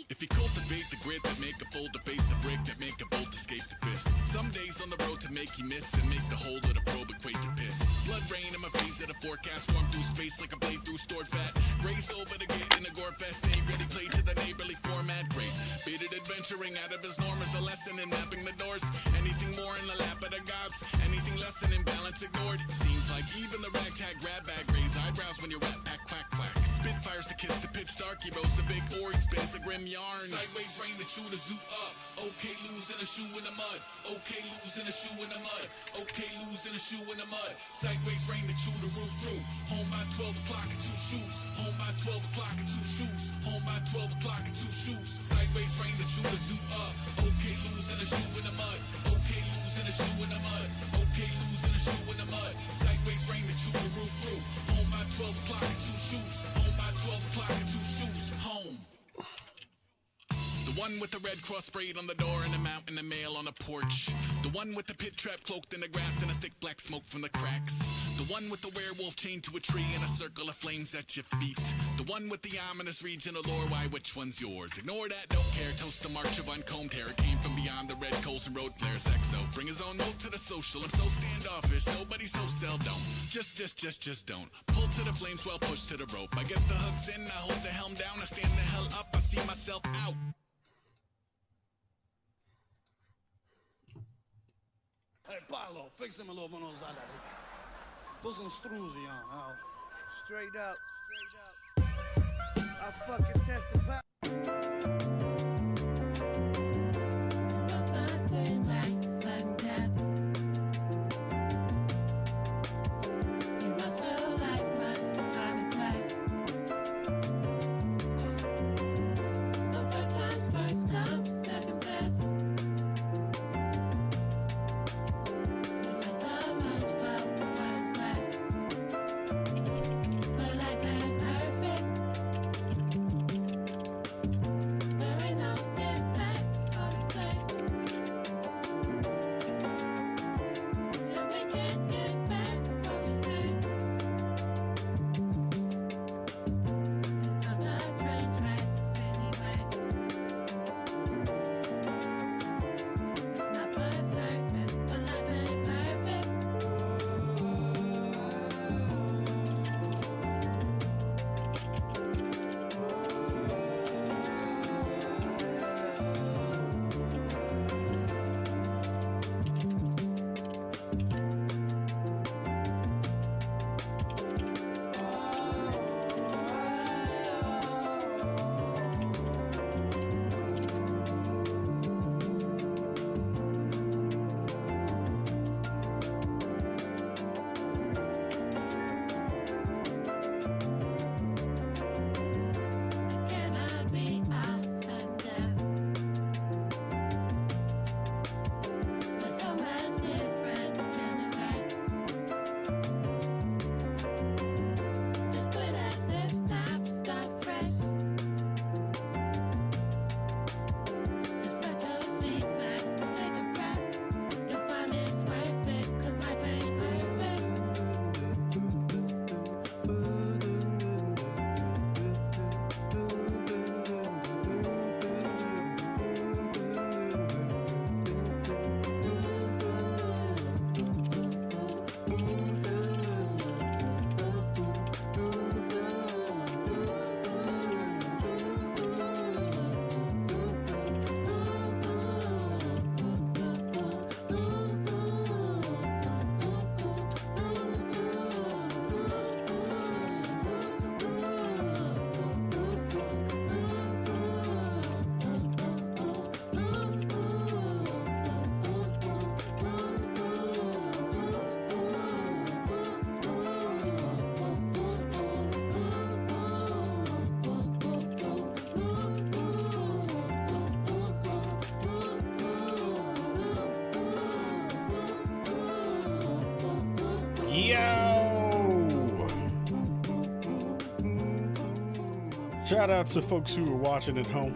If you cultivate the grit that make a fold to face the brick that make a bolt escape the fist. Some days on the road to make you miss and make the whole of the probe equate to piss. Blood rain in my face at a forecast, warm through space like a blade through stored fat. Race over the gate in a gore fest, ain't ready played to the neighborly format. Great, baited adventuring out of his norm is a lesson in mapping the doors. Anything more in the lap of the gods, anything less than imbalance ignored. Seems like even the ragtag grab bag raise eyebrows when you're wet pack quack quack. Spitfires to kiss the pitch dark, he roast a big ore, he spins a grim yarn. Sideways rain to chew the zoo up. Okay, losing a shoe in the mud. Okay, losing a shoe in the mud. Okay, losing a shoe in the mud. Sideways rain to chew the roof through. Home by 12 o'clock and 2 shoes. Home by 12 o'clock and 2 shoes. Home by 12 o'clock and 2 shoes. Sideways rain to chew the zoo up. Okay, losing a shoe in the mud. Okay, losing a shoe in the mud. Okay, losing a shoe in the mud. Sideways rain to chew the roof through. Home by 12 o'clock and 2 shoes. Home by 12 o'clock and 2 shoes. Home. The one with the red cross sprayed on the door and a mountain of mail on the porch. The one with the pit trap cloaked in the grass and a thick black smoke from the cracks. The one with the werewolf chained to a tree and a circle of flames at your feet. The one with the ominous regional lore, why which one's yours? Ignore that, don't care, toast the march of uncombed hair. It came from beyond the red coals and road flares. XO, bring his own note to the social, I'm so standoffish, nobody so seldom. Just don't. Pull to the flames, well pushed to the rope. I get the hooks in, I hold the helm down, I stand the hell up, I see myself out. Hey, Paolo, fix him a little monosala. Put some Struzzi on, huh? Straight up. I fucking testify. Shout out to folks who are watching at home.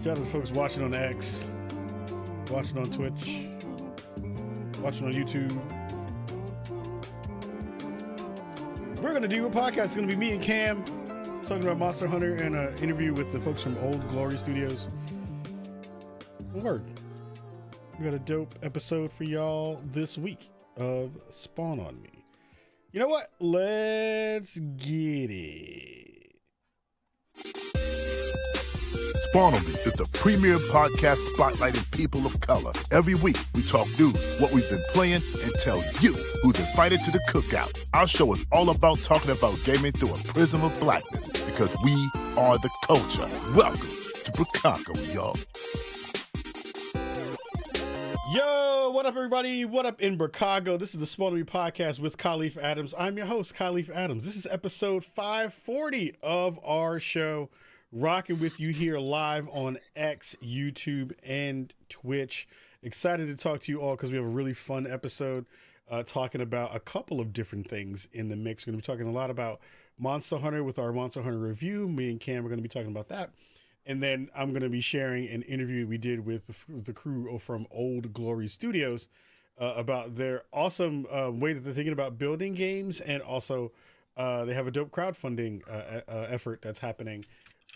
Shout out to folks watching on X, watching on Twitch, watching on YouTube. we're going to do a podcast. It's going to be me and Cam talking about Monster Hunter and an interview with the folks from Old Glory Studios. Word. We got a dope episode for y'all this week of Spawn on Me. You know what? Let's get it. Spawn on Me is the premier podcast spotlighting people of color. Every week, we talk news, what we've been playing, and tell you who's invited to the cookout. Our show is all about talking about gaming through a prism of blackness because we are the culture. Welcome to Bracocco, y'all. Yo, what up, everybody? What up in Bracocco? This is the Spawn on Me podcast with Khalif Adams. I'm your host, Khalif Adams. This is episode 540 of our show. Rocking with you here live on X, YouTube, and Twitch. Excited to talk to you all because we have a really fun episode talking about a couple of different things in the mix. We're going to be talking a lot about Monster Hunter with our Monster Hunter review. Me and Cam are going to be talking about that. And then I'm going to be sharing an interview we did with the crew from Old Glory Studios about their awesome way that they're thinking about building games. And also they have a dope crowdfunding effort that's happening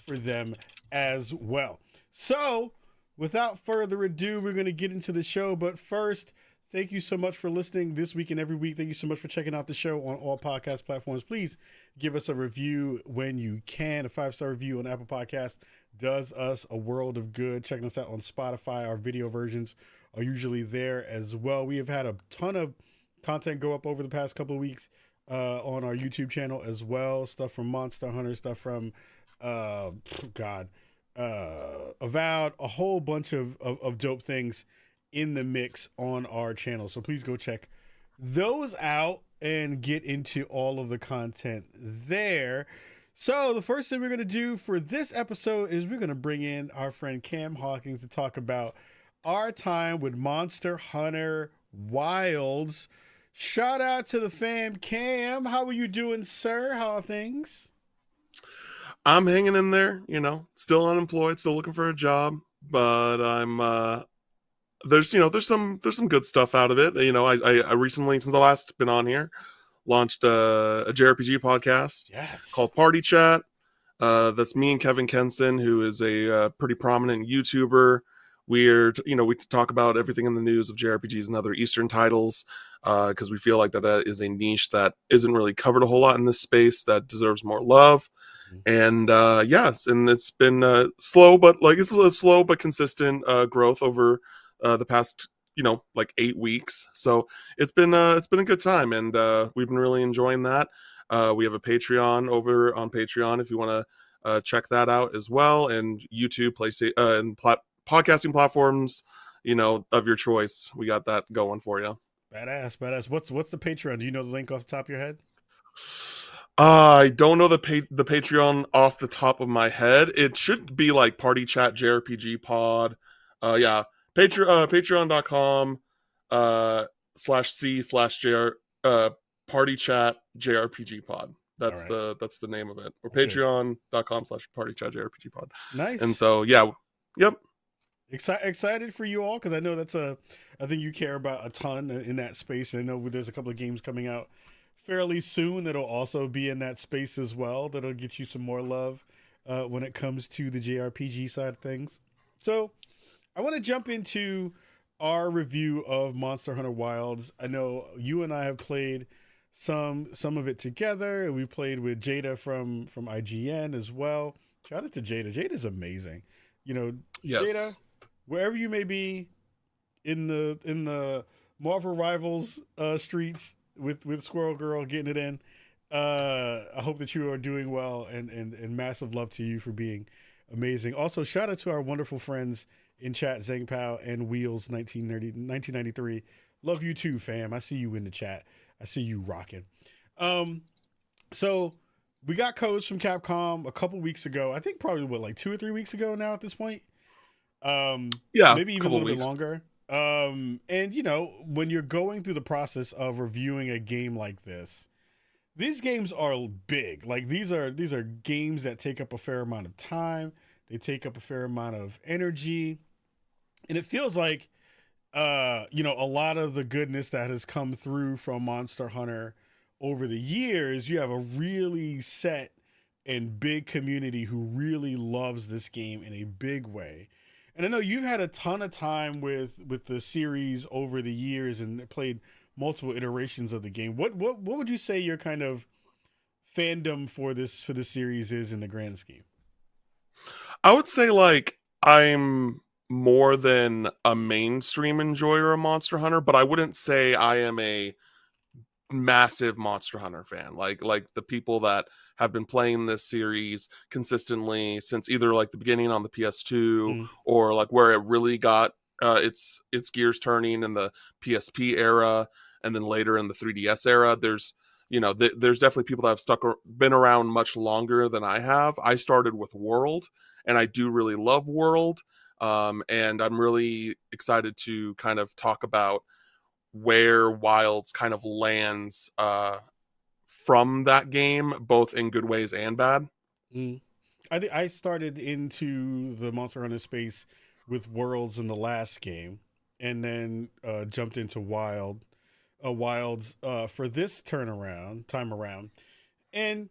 for them as well. So without further ado, we're going to get into the show. But first, thank you so much for listening this week and every week. Thank you so much for checking out the show on all podcast platforms. Please give us a review when you can. A 5-star review on Apple Podcasts does us a world of good. Checking us out on Spotify. Our video versions are usually there as well. We have had a ton of content go up over the past couple of weeks on our YouTube channel as well. Stuff from Monster Hunter, stuff from Avowed, a whole bunch of dope things in the mix on our channel. So please go check those out and get into all of the content there. So the first thing we're going to do for this episode is we're going to bring in our friend Cam Hawkins to talk about our time with Monster Hunter Wilds. Shout out to the fam. Cam, how are you doing, sir? How are things? I'm hanging in there, still unemployed, still looking for a job, but I'm there's some good stuff out of it. I recently, since the last been on here, launched a JRPG podcast called Party Chat. That's me and Kevin Kenson, who is a pretty prominent YouTuber. We talk about everything in the news of JRPGs and other Eastern titles because we feel like that is a niche that isn't really covered a whole lot in this space that deserves more love. And yes, and it's been slow but consistent growth over the past 8 weeks. So it's been a good time, and we've been really enjoying that. We have a Patreon over on Patreon if you want to check that out as well, and YouTube, PlayStation, and podcasting platforms of your choice. We got that going for you. Badass. What's the Patreon? Do you know the link off the top of your head? I don't know the Patreon off the top of my head. It should be like Party Chat JRPG Pod. Patreon.com /C/JR Party Chat JRPG Pod. That's right. That's the name of it. Or Patreon.com /Party Chat JRPG Pod. Nice. And so yep. Excited for you all because I know I think you care about a ton in that space. I know there's a couple of games coming out fairly soon that'll also be in that space as well. That'll get you some more love when it comes to the JRPG side of things. So I want to jump into our review of Monster Hunter Wilds. I know you and I have played some of it together. We played with Jada from IGN as well. Shout out to Jada. Jada's amazing. Yes. Jada, wherever you may be in the Marvel Rivals streets with Squirrel Girl getting it in. I hope that you are doing well, and massive love to you for being amazing. Also, shout out to our wonderful friends in chat, Zeng Pao and Wheels 1993. Love you too, fam. I see you in the chat. I see you rocking. So we got codes from Capcom a couple weeks ago. I think probably 2 or 3 weeks ago now at this point. Maybe even a little bit longer. And when you're going through the process of reviewing a game like this, these games are big. Like these are games that take up a fair amount of time. They take up a fair amount of energy, and it feels like a lot of the goodness that has come through from Monster Hunter over the years, you have a really set and big community who really loves this game in a big way. And I know you've had a ton of time with the series over the years and played multiple iterations of the game. What would you say your kind of fandom for this series is in the grand scheme? I would say like I'm more than a mainstream enjoyer of Monster Hunter, but I wouldn't say I am a massive Monster Hunter fan. Like the people that have been playing this series consistently since either like the beginning on the PS2 or like where it really got its gears turning in the PSP era and then later in the 3DS era. There's there's definitely people that have been around much longer than I have. I started with World, and I do really love World, and I'm really excited to kind of talk about where Wilds kind of lands from that game, both in good ways and bad. I think I started into the Monster Hunter space with Worlds in the last game, and then jumped into Wilds for this time around. And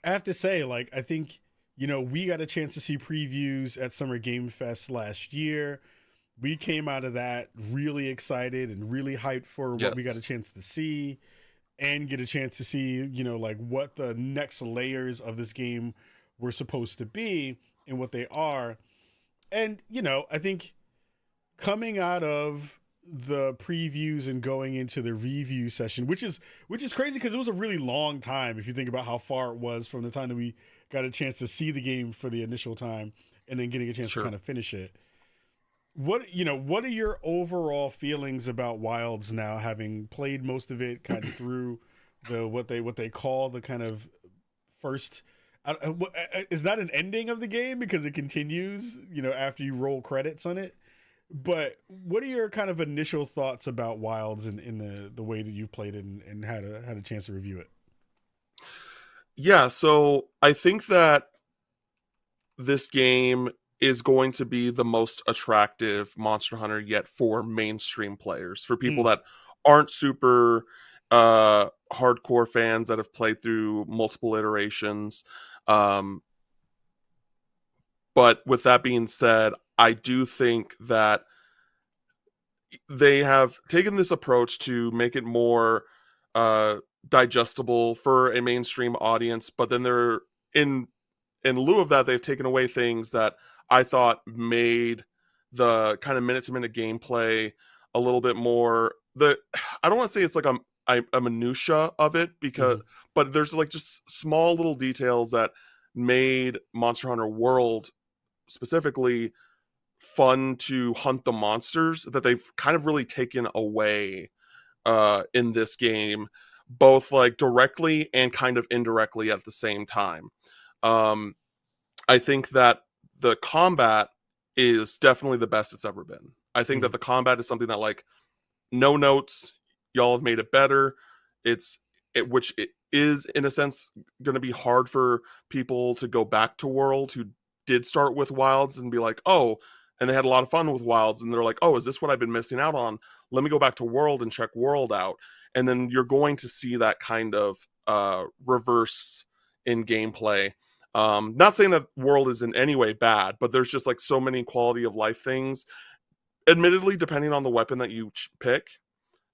I have to say, like, I think, we got a chance to see previews at Summer Game Fest last year. We came out of that really excited and really hyped for what we got a chance to see and get a chance to see, like what the next layers of this game were supposed to be and what they are. And, I think coming out of the previews and going into the review session, which is crazy because it was a really long time if you think about how far it was from the time that we got a chance to see the game for the initial time and then getting a chance to kind of finish it. What are your overall feelings about Wilds now, having played most of it kind of through the what they call the kind of first is not an ending of the game because it continues, after you roll credits on it. But what are your kind of initial thoughts about Wilds in the way that you played it and had a chance to review it? Yeah, so I think that this game is going to be the most attractive Monster Hunter yet for mainstream players, for people that aren't super hardcore fans that have played through multiple iterations. But with that being said, I do think that they have taken this approach to make it more digestible for a mainstream audience, but then they're in lieu of that, they've taken away things that I thought made the kind of minute-to-minute gameplay a little bit more. I don't want to say it's like a minutia of it but there's like just small little details that made Monster Hunter World specifically fun to hunt the monsters that they've kind of really taken away in this game, both like directly and kind of indirectly at the same time. I think that the combat is definitely the best it's ever been. I think that the combat is something that, like, no notes, y'all have made it better. Which it is in a sense going to be hard for people to go back to World who did start with Wilds and be like, oh, and they had a lot of fun with Wilds, and they're like, oh, is this what I've been missing out on? Let me go back to World and check World out. And then you're going to see that kind of reverse in gameplay. Not saying that World is in any way bad, but there's just like so many quality of life things, admittedly, depending on the weapon that you pick,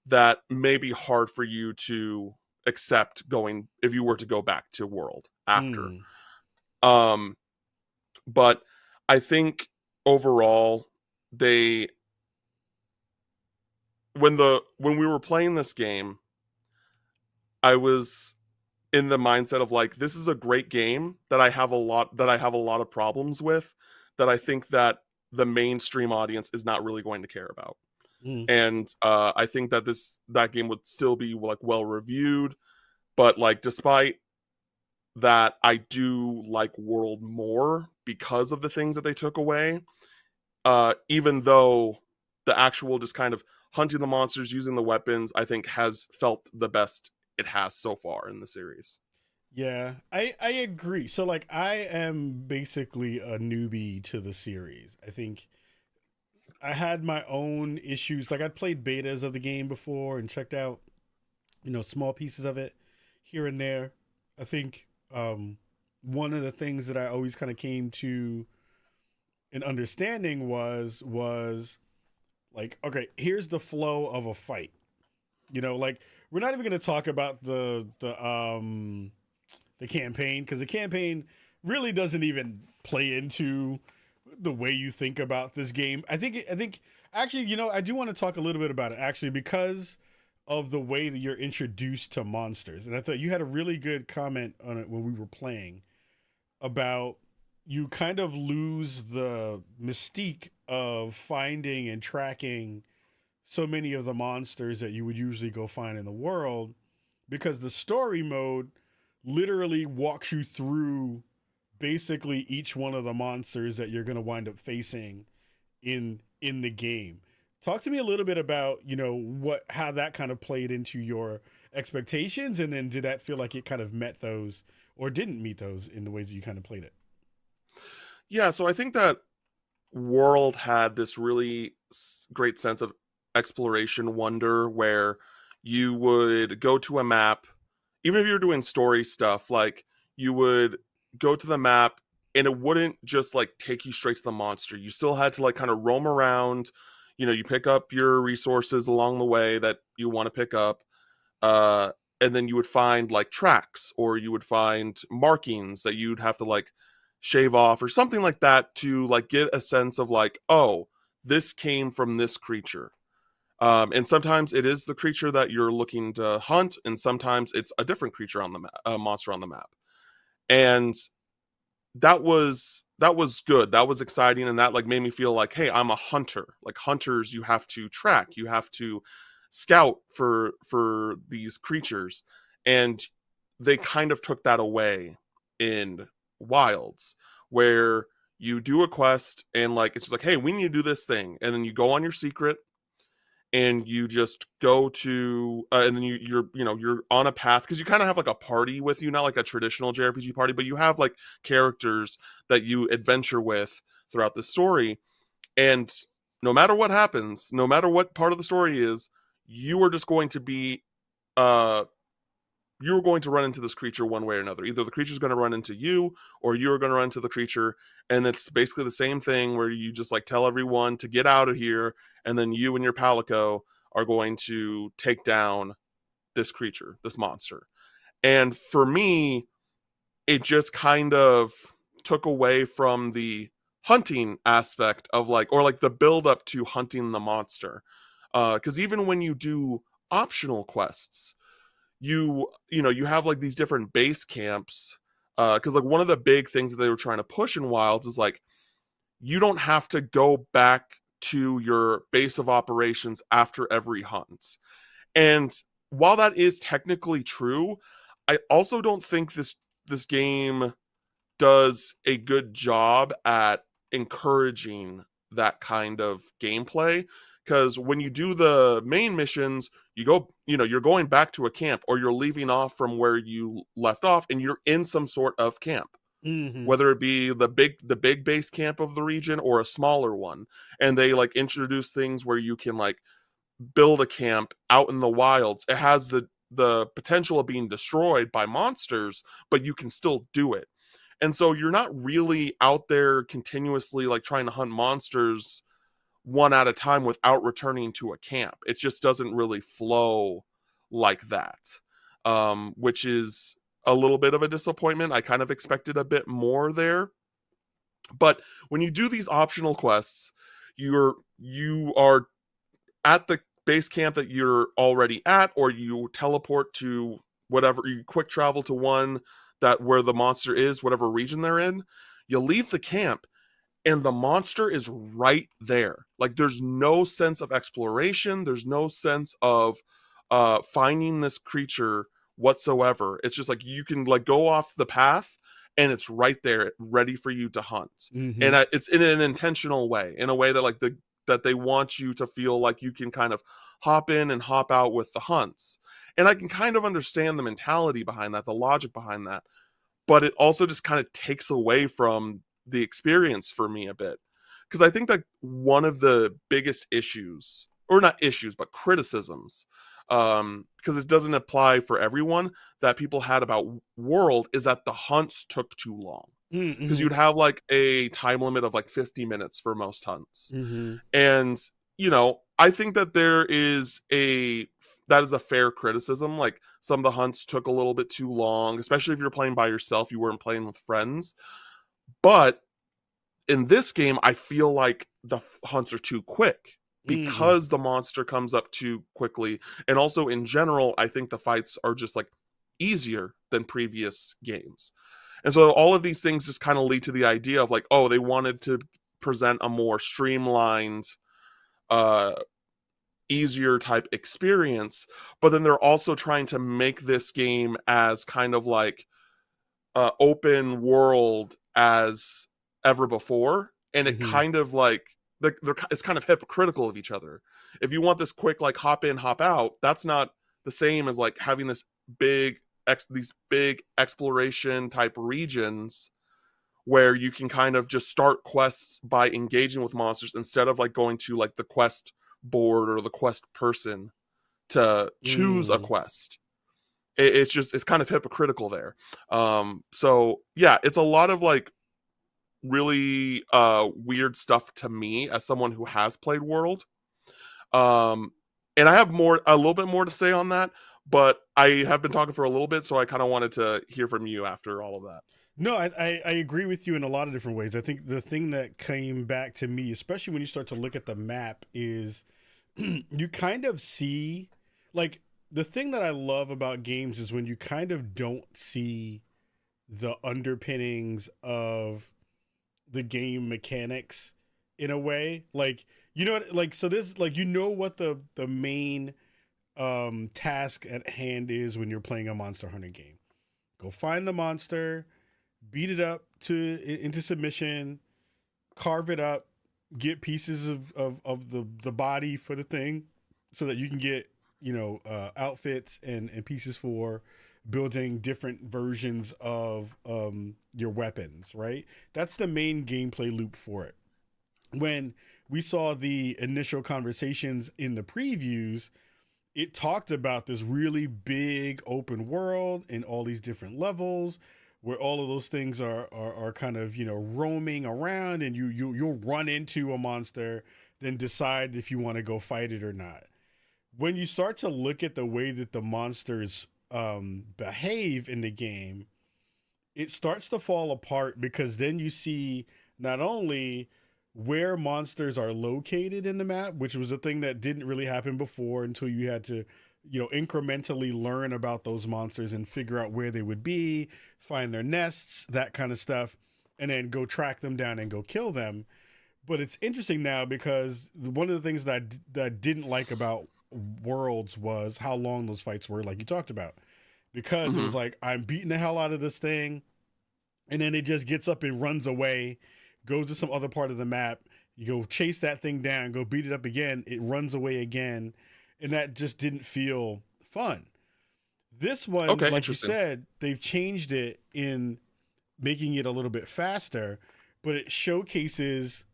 that may be hard for you to accept going if you were to go back to World after. But I think overall when we were playing this game, I was in the mindset of like, this is a great game that I have a lot of problems with, that I think that the mainstream audience is not really going to care about. And I think that that game would still be like well reviewed, but like despite that, I do like World more because of the things that they took away. Even though the actual just kind of hunting the monsters, using the weapons, I think has felt the best it has so far in the series. Yeah, I agree. So like, I am basically a newbie to the series. I think I had my own issues. Like, I'd played betas of the game before and checked out small pieces of it here and there. I think one of the things that I always kind of came to an understanding was like, okay, here's the flow of a fight. Like, we're not even going to talk about the campaign, because the campaign really doesn't even play into the way you think about this game. I think actually, I do want to talk a little bit about it, actually, because of the way that you're introduced to monsters. And I thought you had a really good comment on it when we were playing about you kind of lose the mystique of finding and tracking so many of the monsters that you would usually go find in the world, because the story mode literally walks you through basically each one of the monsters that you're going to wind up facing in the game. Talk to me a little bit about, how that kind of played into your expectations, and then did that feel like it kind of met those or didn't meet those in the ways that you kind of played it? Yeah, so I think that World had this really great sense of exploration wonder, where you would go to a map, even if you were doing story stuff, like you would go to the map and it wouldn't just like take you straight to the monster. You still had to like kind of roam around. You pick up your resources along the way that you want to pick up, and then you would find like tracks, or you would find markings that you'd have to like shave off or something like that to like get a sense of like, oh, this came from this creature. And sometimes it is the creature that you're looking to hunt, and sometimes it's a different creature on the map, a monster on the map. And that was good. That was exciting, and that like made me feel like, hey, I'm a hunter. Like, hunters, you have to track, you have to scout for these creatures, and they kind of took that away in Wilds, where you do a quest and like it's just like, hey, we need to do this thing, and then you go on your secret and you just go to and then you're on a path, because you kind of have like a party with you, not like a traditional JRPG party, but you have like characters that you adventure with throughout the story. And no matter what happens, no matter what part of the story is, you are just going to be you're going to run into this creature one way or another. Either the creature's going to run into you, or you're going to run into the creature. And it's basically the same thing, where you just like tell everyone to get out of here, and then you and your Palico are going to take down this creature, this monster. And for me, it just kind of took away from the hunting aspect of like, or like the build up to hunting the monster. Because even when you do optional quests, you have like these different base camps, because like one of the big things that they were trying to push in Wilds is like, you don't have to go back to your base of operations after every hunt. And while that is technically true, I also don't think this game does a good job at encouraging that kind of gameplay. Because when you do the main missions, you go, you're going back to a camp, or you're leaving off from where you left off, and you're in some sort of camp. Mm-hmm. Whether it be the big base camp of the region or a smaller one. And they like introduce things where you can like build a camp out in the wilds. It has the potential of being destroyed by monsters, but you can still do it. And so you're not really out there continuously like trying to hunt monsters one at a time without returning to a camp. It just doesn't really flow like that, which is a little bit of a disappointment. I kind of expected a bit more there. But when you do these optional quests, you are at the base camp that you're already at, or you teleport to whatever, you quick travel to one that where the monster is, whatever region they're in. You leave the camp and the monster is right there. Like, there's no sense of exploration. There's no sense of finding this creature whatsoever. It's just like you can like go off the path and it's right there ready for you to hunt. Mm-hmm. And it's in an intentional way, in a way that like that they want you to feel like you can kind of hop in and hop out with the hunts. And I can kind of understand the mentality behind that, the logic behind that, but it also just kind of takes away from the experience for me a bit. Because I think that one of the biggest issues, or not issues, but criticisms, because it doesn't apply for everyone, that people had about World is that the hunts took too long. Because you'd have like a time limit of like 50 minutes for most hunts. And, you know, I think that that is a fair criticism. Like, some of the hunts took a little bit too long, especially if you're playing by yourself, you weren't playing with friends. But in this game, I feel like the hunts are too quick because the monster comes up too quickly. And also in general, I think the fights are just like easier than previous games. And so all of these things just kind of lead to the idea of like, oh, they wanted to present a more streamlined, easier type experience, but then they're also trying to make this game as kind of like open world as ever before. And it kind of like, it's kind of hypocritical of each other. If you want this quick, like hop in, hop out, that's not the same as like having this these big exploration type regions where you can kind of just start quests by engaging with monsters instead of like going to like the quest board or the quest person to choose a quest. It's kind of hypocritical there. So yeah, it's a lot of like really weird stuff to me as someone who has played World. And I have a little bit more to say on that, but I have been talking for a little bit, so I kind of wanted to hear from you after all of that. No, I agree with you in a lot of different ways. I think the thing that came back to me, especially when you start to look at the map, is you kind of see, like, the thing that I love about games is when you kind of don't see the underpinnings of the game mechanics in a way. Like, you know what, like, so this, like, you know what the main task at hand is when you're playing a Monster Hunter game. Go find the monster, beat it up into submission, carve it up, get pieces of the body for the thing so that you can get, you know, outfits and pieces for building different versions of your weapons, right? That's the main gameplay loop for it. When we saw the initial conversations in the previews, it talked about this really big open world and all these different levels where all of those things are kind of, you know, roaming around, and you'll run into a monster, then decide if you want to go fight it or not. When you start to look at the way that the monsters behave in the game, it starts to fall apart, because then you see not only where monsters are located in the map, which was a thing that didn't really happen before until you had to, you know, incrementally learn about those monsters and figure out where they would be, find their nests, that kind of stuff, and then go track them down and go kill them. But it's interesting now because one of the things that I didn't like about Worlds was how long those fights were, like you talked about, because it was like, I'm beating the hell out of this thing, and then it just gets up and runs away, goes to some other part of the map. You go chase that thing down, go beat it up again, it runs away again, and that just didn't feel fun. This one, like you said, they've changed it in making it a little bit faster, but it showcases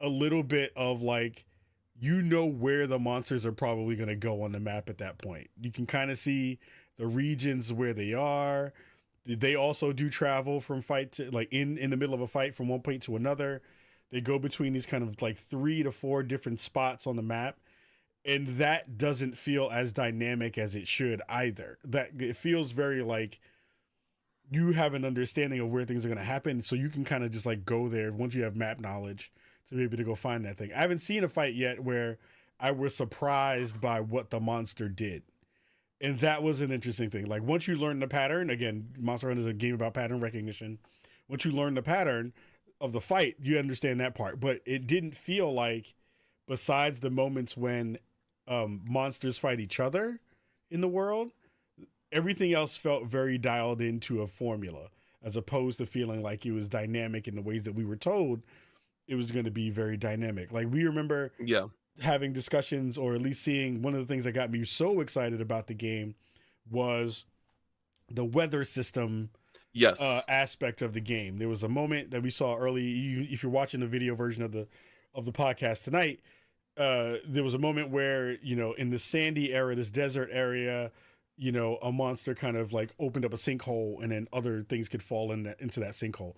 a little bit of like, you know, where the monsters are probably going to go on the map at that point. You can kind of see the regions where they are. They also do travel from fight to, like, in the middle of a fight from one point to another. They go between these kind of like 3 to 4 different spots on the map. And that doesn't feel as dynamic as it should either. That it feels very like you have an understanding of where things are going to happen, so you can kind of just like go there once you have map knowledge to be able to go find that thing. I haven't seen a fight yet where I was surprised by what the monster did. And that was an interesting thing. Like, once you learn the pattern, again, Monster Hunter is a game about pattern recognition. Once you learn the pattern of the fight, you understand that part. But it didn't feel like, besides the moments when monsters fight each other in the world, everything else felt very dialed into a formula, as opposed to feeling like it was dynamic in the ways that we were told it was going to be very dynamic. Like, we remember having discussions, or at least seeing, one of the things that got me so excited about the game was the weather system aspect of the game. There was a moment that we saw early, if you're watching the video version of the podcast tonight, there was a moment where, in the sandy area, this desert area, a monster kind of like opened up a sinkhole, and then other things could fall into that sinkhole.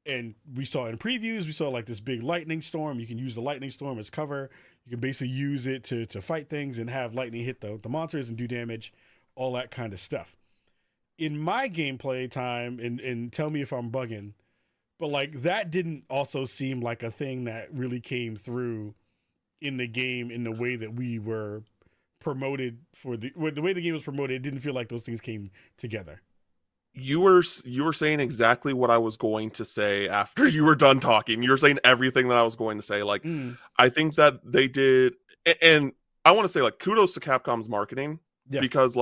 And we saw in previews, we saw like this big lightning storm. You can use the lightning storm as cover. You can basically use it to fight things and have lightning hit the monsters and do damage, all that kind of stuff. In my gameplay time, and tell me if I'm bugging, but like that didn't also seem like a thing that really came through in the game in the way that we were promoted the way the game was promoted. It didn't feel like those things came together. You were saying exactly what I was going to say after you were done talking. You were saying everything that I was going to say. Like, I think that they did, and I want to say like kudos to Capcom's marketing, because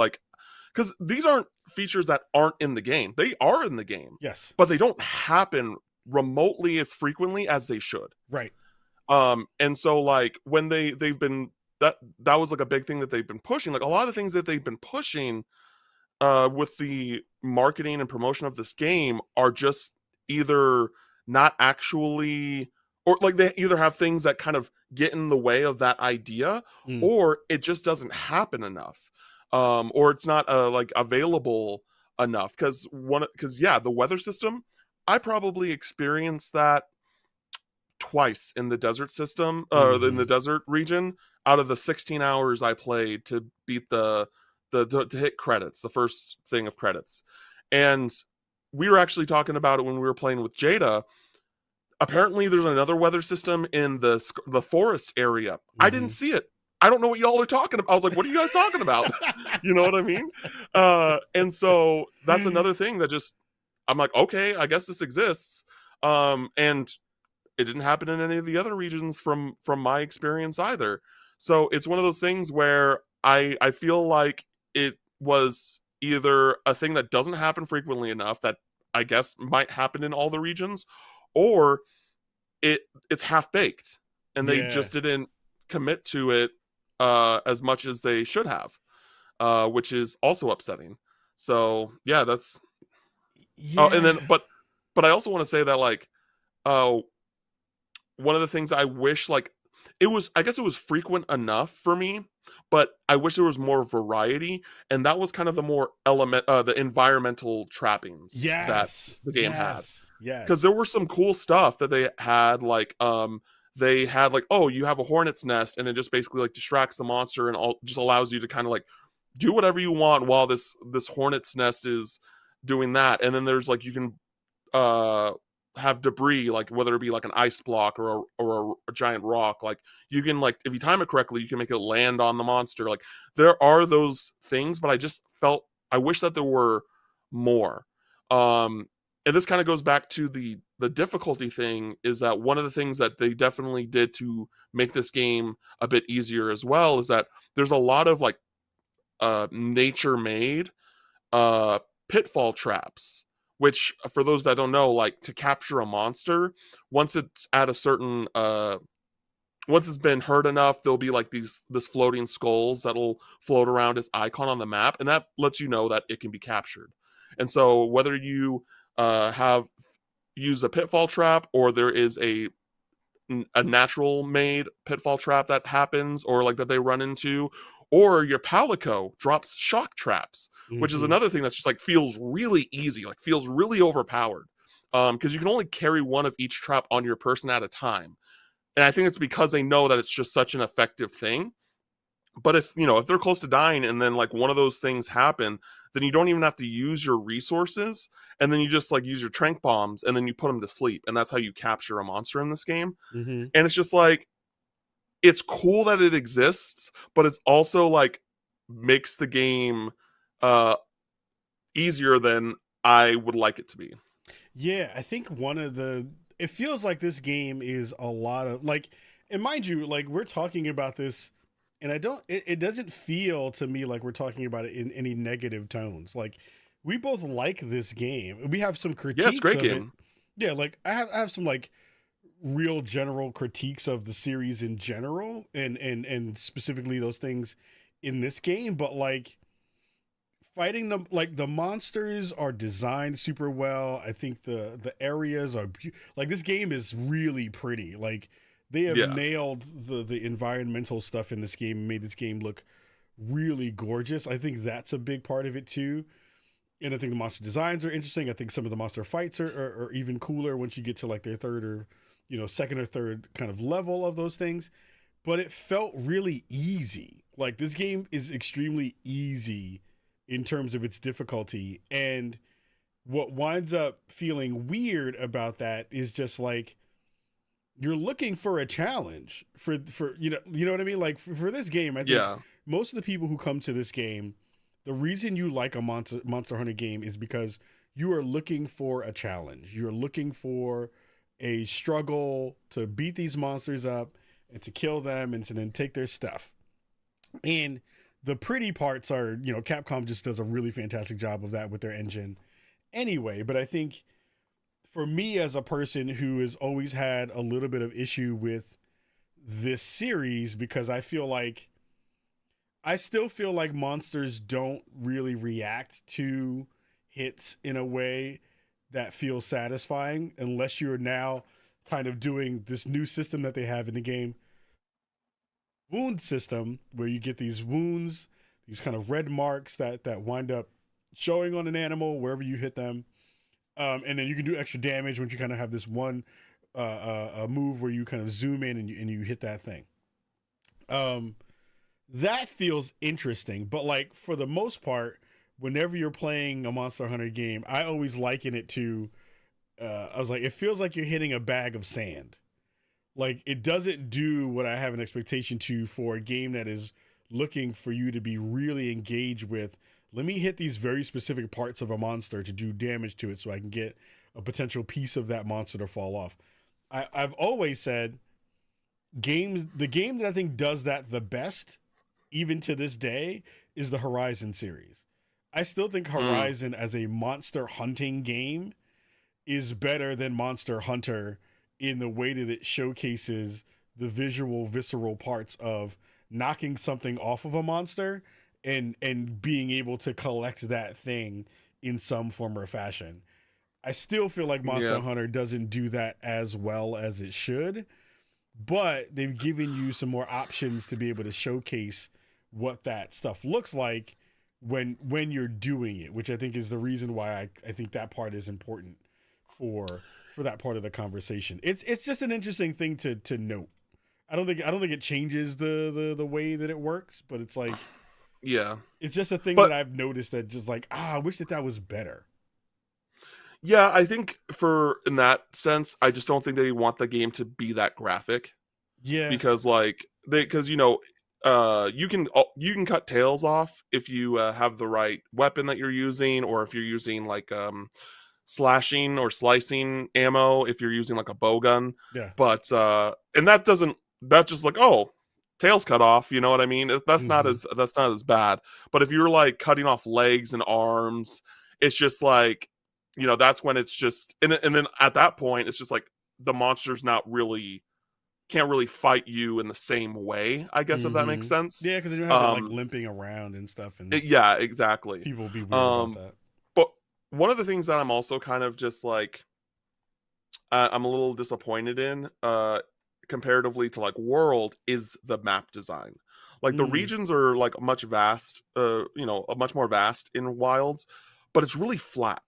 these aren't features that aren't in the game. They are in the game. Yes. But they don't happen remotely as frequently as they should. Right. And so like when they've been that was like a big thing that they've been pushing. Like a lot of the things that they've been pushing with the marketing and promotion of this game are just either not actually, or like they either have things that kind of get in the way of that idea, or it just doesn't happen enough, or it's not like available enough. Because the weather system, I probably experienced that twice in the desert system, in the desert region, out of the 16 hours I played to beat to hit credits, the first thing of credits. And we were actually talking about it when we were playing with Jada. Apparently there's another weather system in the forest area. I didn't see it. I don't know what y'all are talking about. I was like, what are you guys talking about? You know what I mean? And so that's another thing that just, I'm like, okay, I guess this exists. And it didn't happen in any of the other regions from my experience either. So it's one of those things where I feel like it was either a thing that doesn't happen frequently enough that I guess might happen in all the regions, or it's half-baked and they just didn't commit to it as much as they should have, which is also upsetting. So yeah, that's and then but I also want to say that like one of the things I wish, like, I guess it was frequent enough for me, but I wish there was more variety, and that was kind of the more the environmental trappings that the game had. Yeah, because there were some cool stuff that they had, like oh, you have a hornet's nest, and it just basically like distracts the monster and just allows you to kind of like do whatever you want while this hornet's nest is doing that. And then there's like you can have debris, like whether it be like an ice block or a giant rock, like you can, like, if you time it correctly, you can make it land on the monster. Like there are those things, but I wish that there were more. And this kind of goes back to the difficulty thing, is that one of the things that they definitely did to make this game a bit easier as well is that there's a lot of like nature made pitfall traps, which, for those that don't know, like to capture a monster, once it's at a certain once it's been hurt enough, there'll be like this floating skulls that'll float around its icon on the map, and that lets you know that it can be captured. And so whether you use a pitfall trap, or there is a natural made pitfall trap that happens, or like that they run into, or your Palico drops shock traps, which is another thing that's just like feels really easy, like feels really overpowered, because you can only carry one of each trap on your person at a time. And I think it's because they know that it's just such an effective thing. But if they're close to dying and then like one of those things happen, then you don't even have to use your resources, and then you just like use your trank bombs and then you put them to sleep, and that's how you capture a monster in this game. And it's just like, it's cool that it exists, but it's also like makes the game easier than I would like it to be. Yeah, I think it feels like this game is a lot of like, and mind you, like we're talking about this, and it doesn't feel to me like we're talking about it in any negative tones. Like we both like this game. We have some critiques. Yeah, it's a great game. Yeah, like I have some like real general critiques of the series in general, and specifically those things in this game, but like fighting them, like the monsters are designed super well. I think the areas are like, this game is really pretty. Like They have Yeah. nailed the environmental stuff in this game and made this game look really gorgeous. I think that's a big part of it too. And I think the monster designs are interesting. I think some of the monster fights are even cooler once you get to like their third or, second or third kind of level of those things. But it felt really easy. Like this game is extremely easy in terms of its difficulty. And what winds up feeling weird about that is just like, you're looking for a challenge for you know what I mean? Like for this game, I think most of the people who come to this game, the reason you like a Monster Hunter game is because you are looking for a challenge. You're looking for a struggle to beat these monsters up and to kill them and to then take their stuff. And the pretty parts are, Capcom just does a really fantastic job of that with their engine anyway. But I think for me as a person who has always had a little bit of issue with this series, because I still feel like monsters don't really react to hits in a way that feels satisfying unless you're now kind of doing this new system that they have in the game, wound system, where you get these wounds, these kind of red marks that wind up showing on an animal wherever you hit them. And then you can do extra damage once you kind of have this one move where you kind of zoom in and you hit that thing. That feels interesting, but like for the most part, whenever you're playing a Monster Hunter game, I always liken it to, I was like, it feels like you're hitting a bag of sand. Like it doesn't do what I have an expectation to for a game that is looking for you to be really engaged with. Let me hit these very specific parts of a monster to do damage to it so I can get a potential piece of that monster to fall off. I've always said the game that I think does that the best, even to this day, is the Horizon series. I still think Horizon as a monster hunting game is better than Monster Hunter in the way that it showcases the visual, visceral parts of knocking something off of a monster and being able to collect that thing in some form or fashion. I still feel like Monster Hunter doesn't do that as well as it should, but they've given you some more options to be able to showcase what that stuff looks like when you're doing it, which I think is the reason why I think that part is important for that part of the conversation. It's just an interesting thing to note. I don't think it changes the way that it works, but it's like, it's just a thing that I've noticed that just like, I wish that was better. Yeah, I think in that sense, I just don't think they want the game to be that graphic. Yeah, because you can cut tails off if you have the right weapon that you're using, or if you're using like slashing or slicing ammo, if you're using like a bow gun. Yeah. But and that's just like, oh, tails cut off, you know what I mean? That's not as bad. But if you're like cutting off legs and arms, it's just like, that's when it's just and then at that point it's just like the monster's can't really fight you in the same way, I guess, if that makes sense. Yeah, because you don't have like limping around and stuff. And yeah, exactly. People will be weird about that. But one of the things that I'm also kind of just like, I'm a little disappointed in, comparatively to like World, is the map design. Like the regions are like much more vast in Wilds, but it's really flat.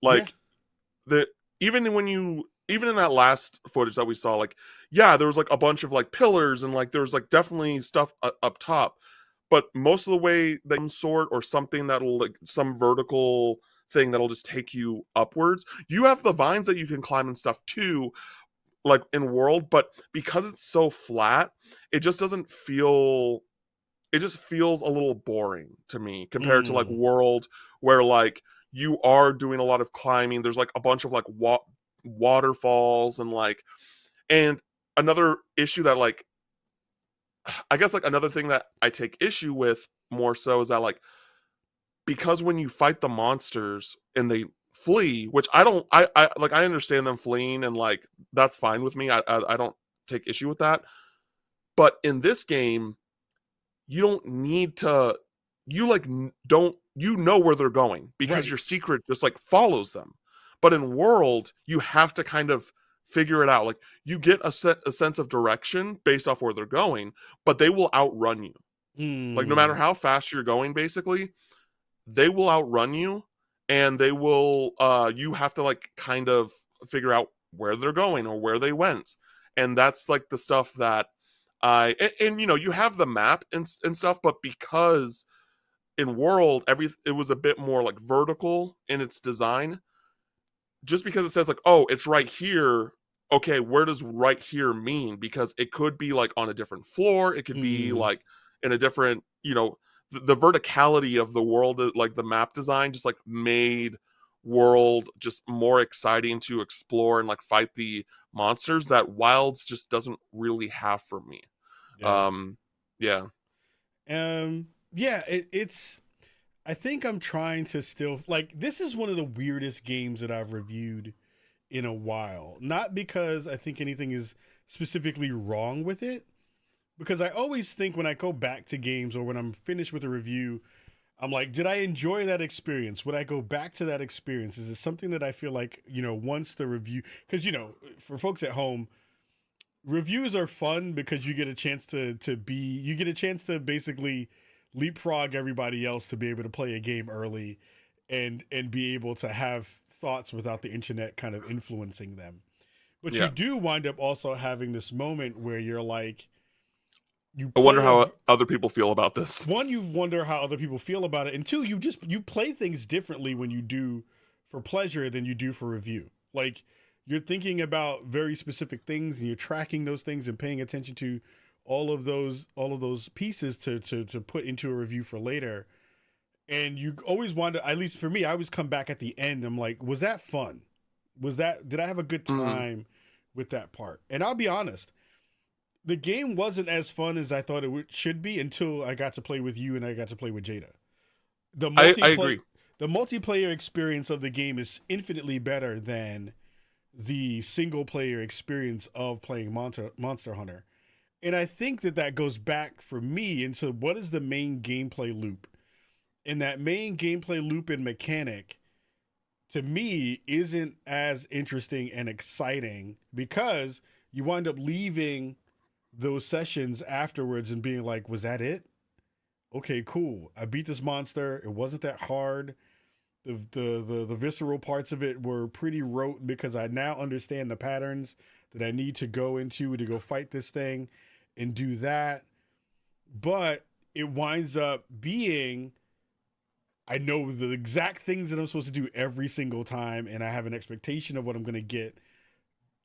Like even in that last footage that we saw, like, there was like a bunch of like pillars and like there was like definitely stuff up top, but most of the way some sort or something that'll like some vertical thing that'll just take you upwards. You have the vines that you can climb and stuff too, like in World, but because it's so flat, it just doesn't feel. It just feels a little boring to me compared to like World, where like you are doing a lot of climbing. There's like a bunch of like waterfalls and another issue that like, I guess like another thing that I take issue with more so is that like, because when you fight the monsters and they flee, which I understand them fleeing and like that's fine with me. I don't take issue with that. But in this game, you don't need to, you know where they're going because your secret just like follows them. But in World, you have to kind of figure it out. Like you get a sense of direction based off where they're going, but they will outrun you. Like no matter how fast you're going, basically, they will outrun you, and they will you have to like kind of figure out where they're going or where they went. And that's like the stuff that and you know, you have the map and stuff, but because in World it was a bit more like vertical in its design, just because it says like, oh, it's right here. Okay, where does right here mean? Because it could be like on a different floor, it could be like in a different, you know, the verticality of the world, like the map design just like made World just more exciting to explore and like fight the monsters that Wilds just doesn't really have for me. Yeah. It's I think I'm trying to still like, this is one of the weirdest games that I've reviewed in a while. Not because I think anything is specifically wrong with it, because I always think when I go back to games or when I'm finished with a review, I'm like, did I enjoy that experience? Would I go back to that experience? Is it something that I feel like, you know, once the review, because, you know, for folks at home, reviews are fun because you get a chance to basically leapfrog everybody else to be able to play a game early and be able to have thoughts without the internet kind of influencing them. But you do wind up also having this moment where you're like, I wonder how other people feel about this. One, you wonder how other people feel about it. And two, you play things differently when you do for pleasure than you do for review. Like, you're thinking about very specific things and you're tracking those things and paying attention to all of those pieces to put into a review for later. And you always wonder, at least for me, I always come back at the end. I'm like, was that fun? Did I have a good time with that part? And I'll be honest, the game wasn't as fun as I thought it should be until I got to play with you and I got to play with Jada. I agree. The multiplayer experience of the game is infinitely better than the single player experience of playing Monster Hunter. And I think that goes back for me into what is the main gameplay loop. And that main gameplay loop and mechanic, to me, isn't as interesting and exciting because you wind up leaving those sessions afterwards and being like, was that it? Okay, cool. I beat this monster. It wasn't that hard. The visceral parts of it were pretty rote because I now understand the patterns that I need to go into to go fight this thing and do that. But it winds up being, I know the exact things that I'm supposed to do every single time, and I have an expectation of what I'm going to get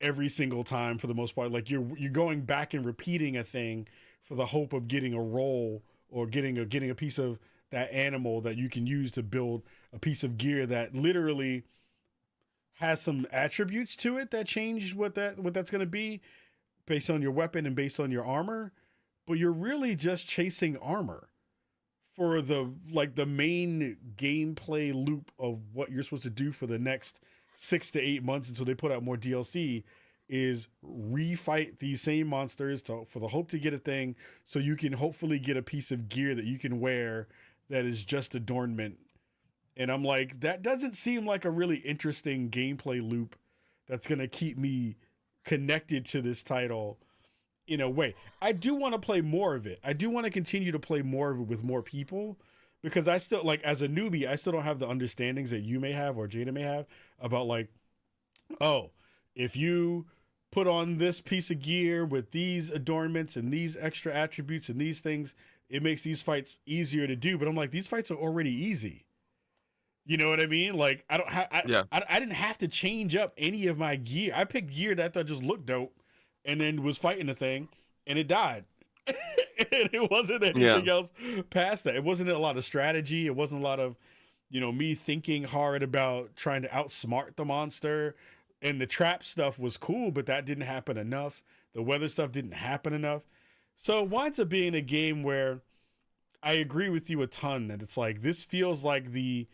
every single time for the most part. Like you're going back and repeating a thing for the hope of getting a roll or getting a piece of that animal that you can use to build a piece of gear that literally has some attributes to it that change what that's going to be based on your weapon and based on your armor. But you're really just chasing armor for the main gameplay loop of what you're supposed to do for the next 6 to 8 months until they put out more DLC is refight these same monsters for the hope to get a thing so you can hopefully get a piece of gear that you can wear that is just adornment. And I'm like, that doesn't seem like a really interesting gameplay loop that's going to keep me connected to this title in a way. I do want to play more of it. I do want to continue to play more of it with more people because I still, like, as a newbie, I still don't have the understandings that you may have or Jada may have about like, oh, if you put on this piece of gear with these adornments and these extra attributes and these things, it makes these fights easier to do. But I'm like, these fights are already easy. You know what I mean? Like, I didn't have to change up any of my gear. I picked gear that I thought just looked dope and then was fighting the thing and it died. And it wasn't anything else past that. It wasn't a lot of strategy. It wasn't a lot of, me thinking hard about trying to outsmart the monster. And the trap stuff was cool, but that didn't happen enough. The weather stuff didn't happen enough. So it winds up being a game where I agree with you a ton that it's like, this feels like the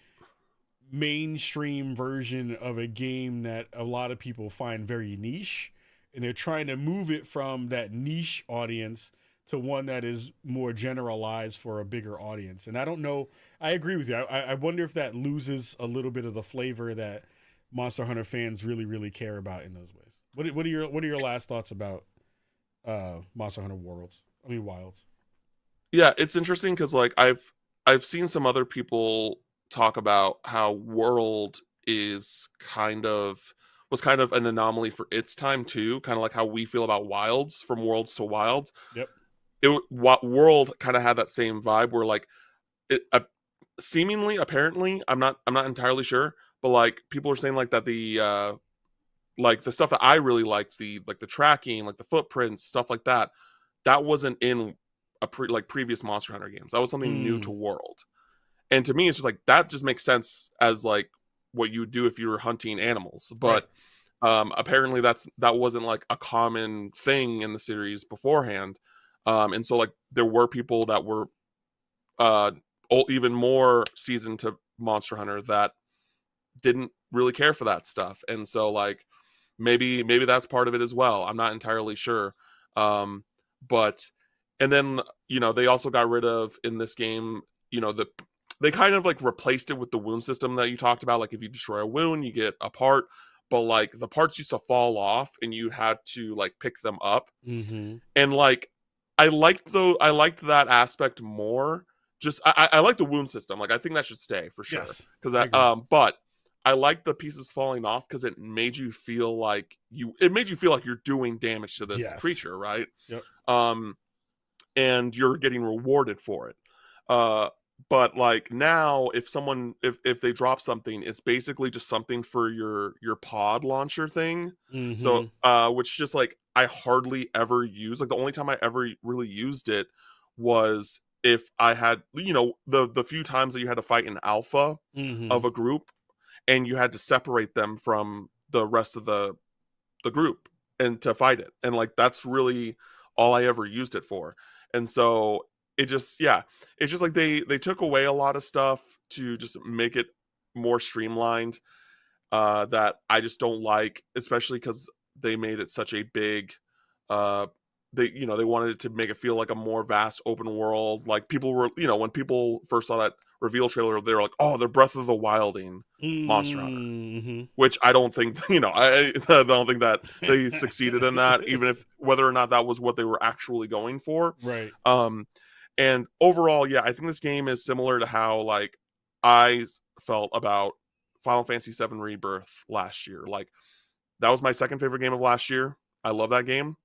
mainstream version of a game that a lot of people find very niche. And they're trying to move it from that niche audience to one that is more generalized for a bigger audience. And I don't know. I agree with you. I wonder if that loses a little bit of the flavor that Monster Hunter fans really, really care about in those ways. What are your last thoughts about Monster Hunter Wilds? Yeah, it's interesting because like I've seen some other people talk about how World is was kind of an anomaly for its time too, kind of like how we feel about Wilds, from Worlds to Wilds. Yep. World kind of had that same vibe where like it seemingly, apparently, I'm not entirely sure, but like people are saying like that the stuff that I really like, the tracking, like the footprints, stuff like that wasn't in previous Monster Hunter games. That was something new to World. And to me, it's just like that just makes sense as like what you would do if you were hunting animals. But apparently that wasn't like a common thing in the series beforehand. And so like there were people that were even more seasoned to Monster Hunter that didn't really care for that stuff. And so like maybe that's part of it as well. I'm not entirely sure. But and then, they also got rid of in this game, they kind of like replaced it with the wound system that you talked about. Like if you destroy a wound, you get a part, but like the parts used to fall off and you had to like pick them up. Mm-hmm. And like, I liked that aspect more. Just, I like the wound system. Like I think that should stay for sure. Yes, Cause but I like the pieces falling off because it made you feel like you're doing damage to this creature. Right. Yep. And you're getting rewarded for it. But like now if they drop something, it's basically just something for your pod launcher thing. Mm-hmm. So which just like I hardly ever use. Like the only time I ever really used it was if I had the few times that you had to fight an alpha of a group and you had to separate them from the rest of the group and to fight it. And like that's really all I ever used it for. And so it's just like they took away a lot of stuff to just make it more streamlined that I just don't like, especially because they made it such a big they wanted it to make it feel like a more vast open world. Like people were, when people first saw that reveal trailer, they were like, oh, they're Breath of the Wilding Monster Hunter, which I don't think, I don't think that they succeeded in that, even if whether or not that was what they were actually going for. Right. And overall, yeah, I think this game is similar to how like I felt about Final Fantasy VII Rebirth last year. Like that was my second favorite game of last year. I love that game.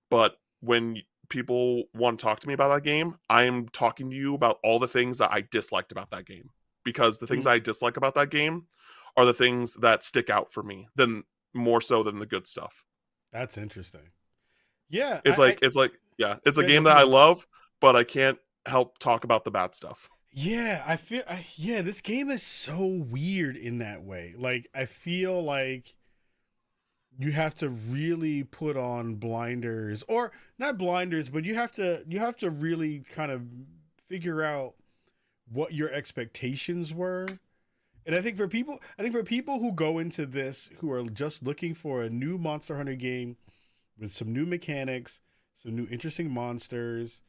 But when people want to talk to me about that game, I am talking to you about all the things that I disliked about that game, because the things I dislike about that game are the things that stick out for me more so than the good stuff. That's interesting. Yeah. It's a game that I love, but I can't help talk about the bad stuff. Yeah, I feel this game is so weird in that way. Like I feel like you have to really put on blinders, or not blinders, but you have to really kind of figure out what your expectations were. And I think for people who go into this who are just looking for a new Monster Hunter game with some new mechanics, some new interesting monsters,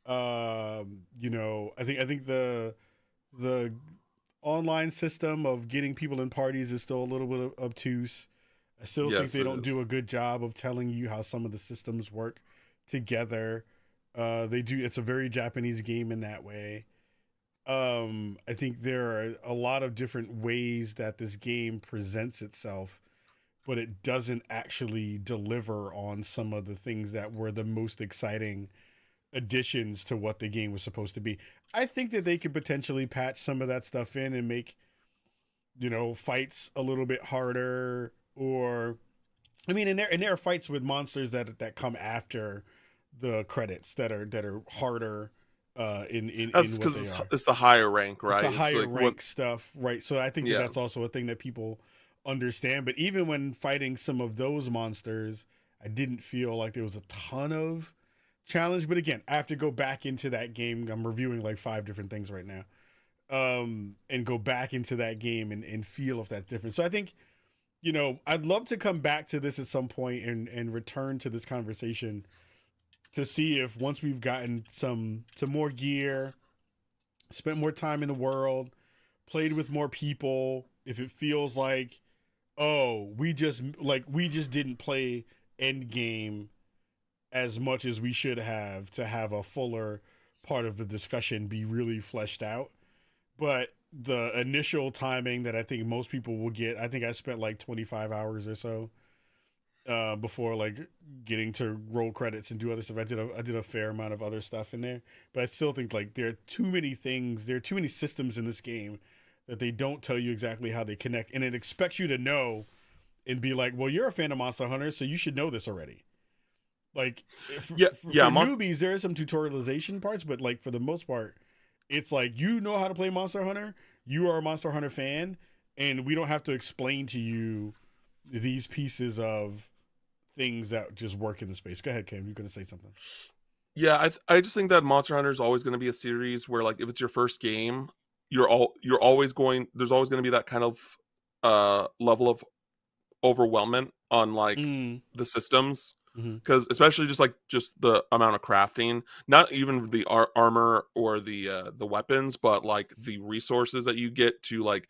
I think the online system of getting people in parties is still a little bit obtuse. I still think they don't do a good job of telling you how some of the systems work together. It's a very Japanese game in that way. I think there are a lot of different ways that this game presents itself, but it doesn't actually deliver on some of the things that were the most exciting additions to what the game was supposed to be. I think that they could potentially patch some of that stuff in and make, fights a little bit harder. Or, I mean, and there are fights with monsters that come after the credits that are harder. That's because it's the higher rank, right? It's the higher rank stuff, right? So I think that's also a thing that people understand. But even when fighting some of those monsters, I didn't feel like there was a ton of challenge. But again, I have to go back into that game. I'm reviewing like 5 different things right now, and go back into that game and feel if that's different. So I think, I'd love to come back to this at some point and return to this conversation to see if once we've gotten some more gear, spent more time in the world, played with more people, if it feels like, oh, we just didn't play Endgame as much as we should have to have a fuller part of the discussion be really fleshed out. But the initial timing that I think most people will get, I think I spent like 25 hours or so before like getting to roll credits and do other stuff. I did a fair amount of other stuff in there, but I still think like there are too many systems in this game that they don't tell you exactly how they connect, and it expects you to know and be like, well, you're a fan of Monster Hunter, so you should know this already. Like, for newbies, there is some tutorialization parts, but like for the most part, it's like, you know how to play Monster Hunter, you are a Monster Hunter fan, and we don't have to explain to you these pieces of things that just work in the space. Go ahead, Cam. You're going to say something. Yeah, I just think that Monster Hunter is always going to be a series where, like, if it's your first game, there's always going to be that kind of level of overwhelmment on like the systems, because especially just the amount of crafting, not even the armor or the weapons, but like the resources that you get to like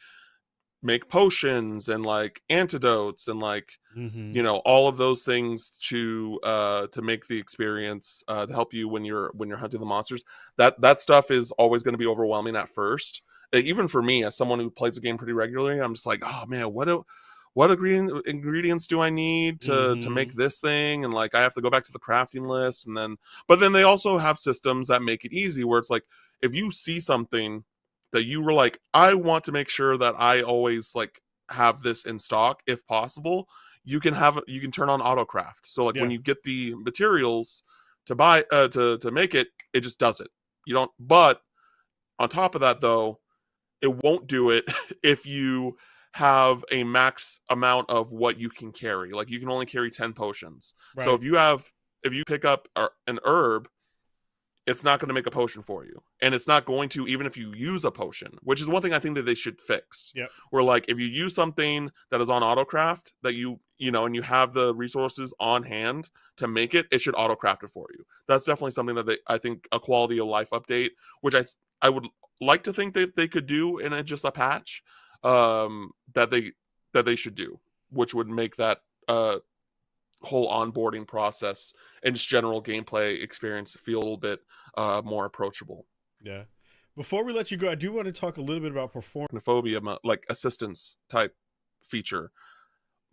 make potions and like antidotes and like you know, all of those things to make the experience to help you when you're hunting the monsters. That stuff is always going to be overwhelming at first. Even for me, as someone who plays the game pretty regularly, I'm just like, oh man, what ingredients do I need to make this thing? And like, I have to go back to the crafting list, but then they also have systems that make it easy, where it's like, if you see something that you were like, I want to make sure that I always like have this in stock if possible, you can turn on autocraft. So like when you get the materials to buy to make it, it just does it. You don't. But on top of that, though, it won't do it if you have a max amount of what you can carry. Like, you can only carry 10 potions. Right. So if you pick up an herb, it's not going to make a potion for you. And it's not going to, even if you use a potion, which is one thing I think that they should fix. Yep. Where like, if you use something that is on autocraft that you know, and you have the resources on hand to make it, it should autocraft it for you. That's definitely something that I think a quality of life update, which I would like to think that they could do in just a patch, that they should do, which would make that whole onboarding process and just general gameplay experience feel a little bit more approachable. Yeah. Before we let you go, I do want to talk a little bit about performance. Arachnophobia, like assistance type feature,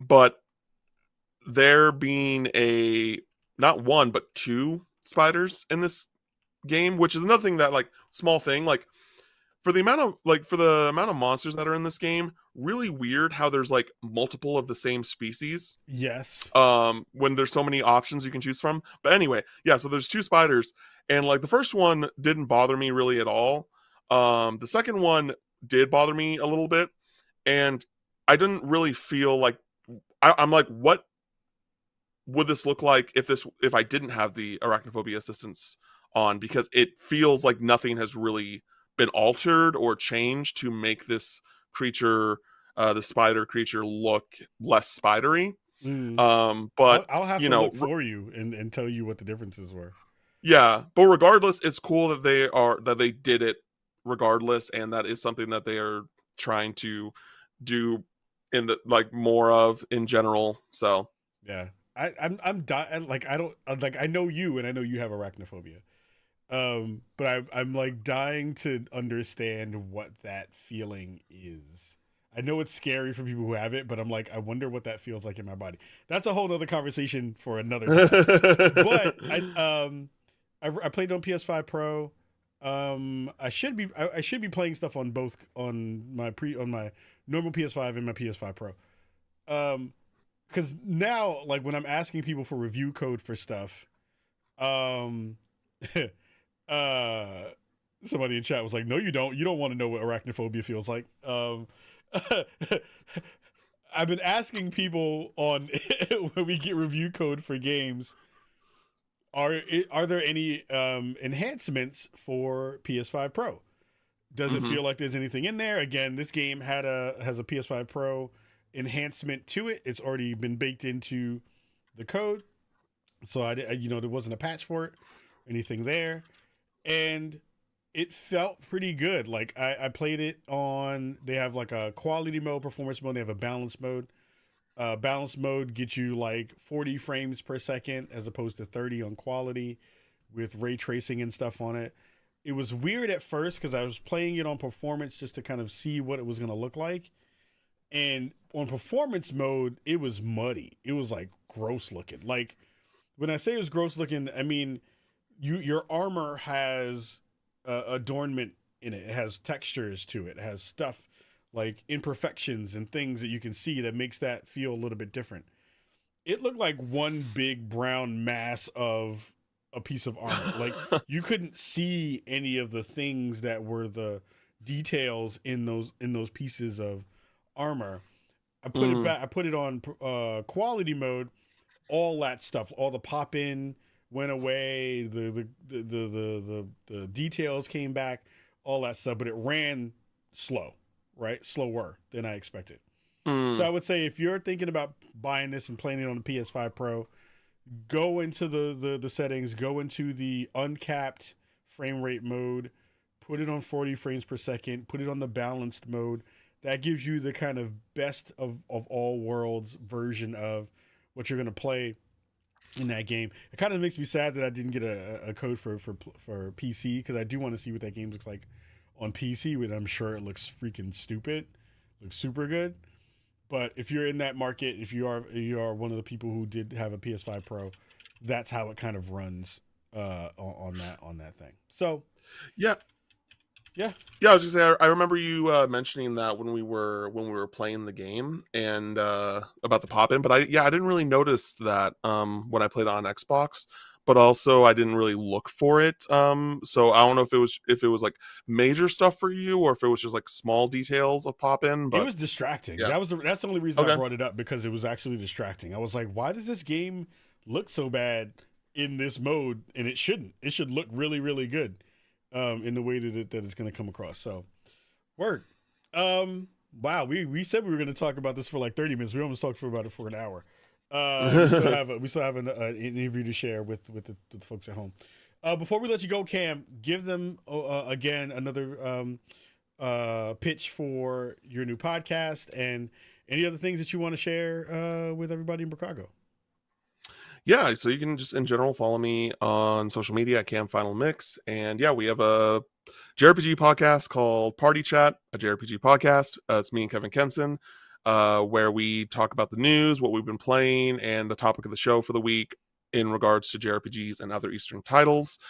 but there being not one but two spiders in this game, which is another thing that, like, small thing, like for the amount of monsters that are in this game, really weird how there's like multiple of the same species. Yes. When there's so many options you can choose from. But anyway, yeah, so there's two spiders, and like the first one didn't bother me really at all. The second one did bother me a little bit, and I didn't really feel like I'm like, what would this look like if I didn't have the arachnophobia assistance on? Because it feels like nothing has really been altered or changed to make this creature, the spider creature, look less spidery. But I'll have to look for you and tell you what the differences were. Yeah, but regardless, it's cool that they did it regardless, and that is something that they are trying to do in the like more of in general. So yeah, I'm dying. Like, I don't like, I know you, and I know you have arachnophobia. But I'm like dying to understand what that feeling is. I know it's scary for people who have it, but I'm like, I wonder what that feels like in my body. That's a whole other conversation for another time. But I played on PS5 Pro. I should be playing stuff on both, on my normal PS5 and my PS5 Pro. Because now, like, when I'm asking people for review code for stuff, somebody in chat was like, no, you don't want to know what arachnophobia feels like. I've been asking people on when we get review code for games, are there any enhancements for PS5 Pro? Does it feel like there's anything in there? Again, this game has a PS5 Pro enhancement to it. It's already been baked into the code, so there wasn't a patch for it, anything there. And it felt pretty good. Like, I played it on, they have like a quality mode, performance mode, they have a balance mode. Balance mode gets you like 40 frames per second as opposed to 30 on quality with ray tracing and stuff on it. It was weird at first because I was playing it on performance just to kind of see what it was going to look like. And on performance mode, it was muddy. It was like gross looking. Like when I say it was gross looking, I mean, your armor has adornment in it. It has textures to it. It has stuff like imperfections and things that you can see that makes that feel a little bit different. It looked like one big brown mass of a piece of armor. Like you couldn't see any of the things that were the details in those pieces of armor. I put it back. I put it on quality mode. All that stuff, all the pop in went away. The details came back. All that stuff, but it ran slow. Right? Slower than I expected. So I would say if you're thinking about buying this and playing it on the PS5 Pro, go into the settings, go into the uncapped frame rate mode, put it on 40 frames per second, put it on the balanced mode. That gives you the kind of best of all worlds version of what you're going to play in that game. It kind of makes me sad that I didn't get a code for PC because I do want to see what that game looks like on PC, but I'm sure it looks freaking stupid. Looks super good. But if you're in that market, if you are one of the people who did have a PS5 Pro, that's how it kind of runs on that thing. So yeah. I was just saying, I remember you mentioning that when we were playing the game and about the pop in, but I didn't really notice that when I played on Xbox. But also I didn't really look for it. So I don't know if it was like major stuff for you or if it was just like small details of pop in. But it was distracting. Yeah. That's the only reason I brought it up, because it was actually distracting. I was like, why does this game look so bad in this mode? And it shouldn't. It should look really, really good in the way that it's going to come across. So word. Wow. We said we were going to talk about this for like 30 minutes. We almost talked about it for an hour. We still have an interview to share with the folks at home. Before we let you go, Cam, give them again another pitch for your new podcast and any other things that you want to share with everybody in Chicago. Yeah, so you can just in general follow me on social media at Cam Final Mix, and yeah, we have a JRPG podcast called Party Chat, a JRPG podcast. It's me and Kevin Kenson. Where we talk about the news, what we've been playing, and the topic of the show for the week in regards to JRPGs and other Eastern titles.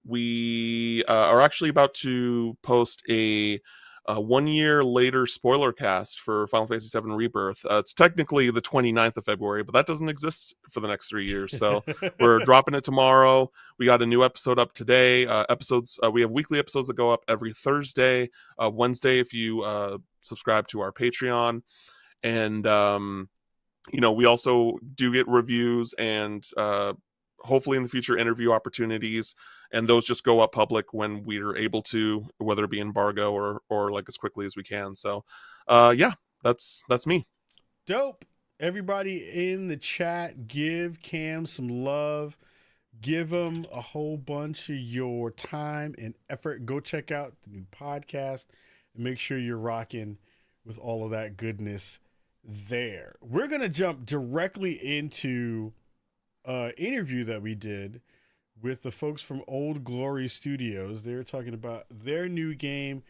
We are actually about to post a 1 year later spoiler cast for Final Fantasy VII Rebirth. It's technically the 29th of February, but that doesn't exist for the next 3 years. So we're dropping it tomorrow. We got a new episode up today. We have weekly episodes that go up every Thursday, Wednesday if you subscribe to our Patreon. And, we also do get reviews and hopefully in the future interview opportunities, and those just go up public when we're able to, whether it be embargo or like as quickly as we can. So that's me. Dope. Everybody in the chat, give Cam some love. Give him a whole bunch of your time and effort. Go check out the new podcast and make sure you're rocking with all of that goodness there. We're going to jump directly into interview that we did with the folks from Old Glory Studios. They're talking about their new game,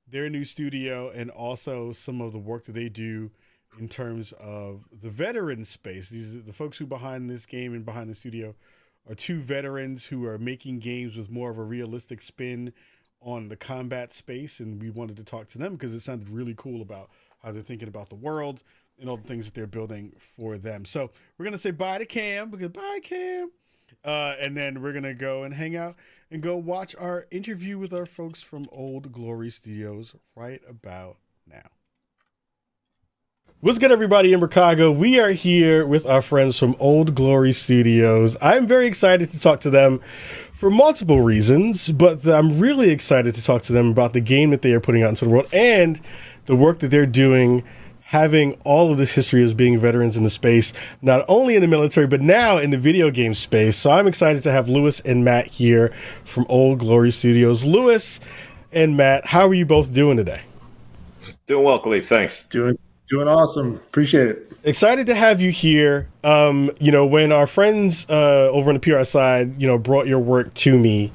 their new studio, and also some of the work that they do in terms of the veteran space. These are the folks who behind this game and behind the studio are two veterans who are making games with more of a realistic spin on the combat space, and we wanted to talk to them because it sounded really cool about how they're thinking about the world and all the things that they're building for them. So we're going to say bye to Cam, because bye, Cam. And then we're going to go and hang out and go watch our interview with our folks from Old Glory Studios right about now. What's good, everybody in Chicago? We are here with our friends from Old Glory Studios. I'm very excited to talk to them for multiple reasons, but I'm really excited to talk to them about the game that they are putting out into the world and the work that they're doing, having all of this history as being veterans in the space, not only in the military, but now in the video game space. So I'm excited to have Lewis and Matt here from Old Glory Studios. Lewis and Matt, how are you both doing today? Doing well, Khalif. Thanks. Doing Doing awesome. Appreciate it. Excited to have you here. When our friends over on the PR side, brought your work to me,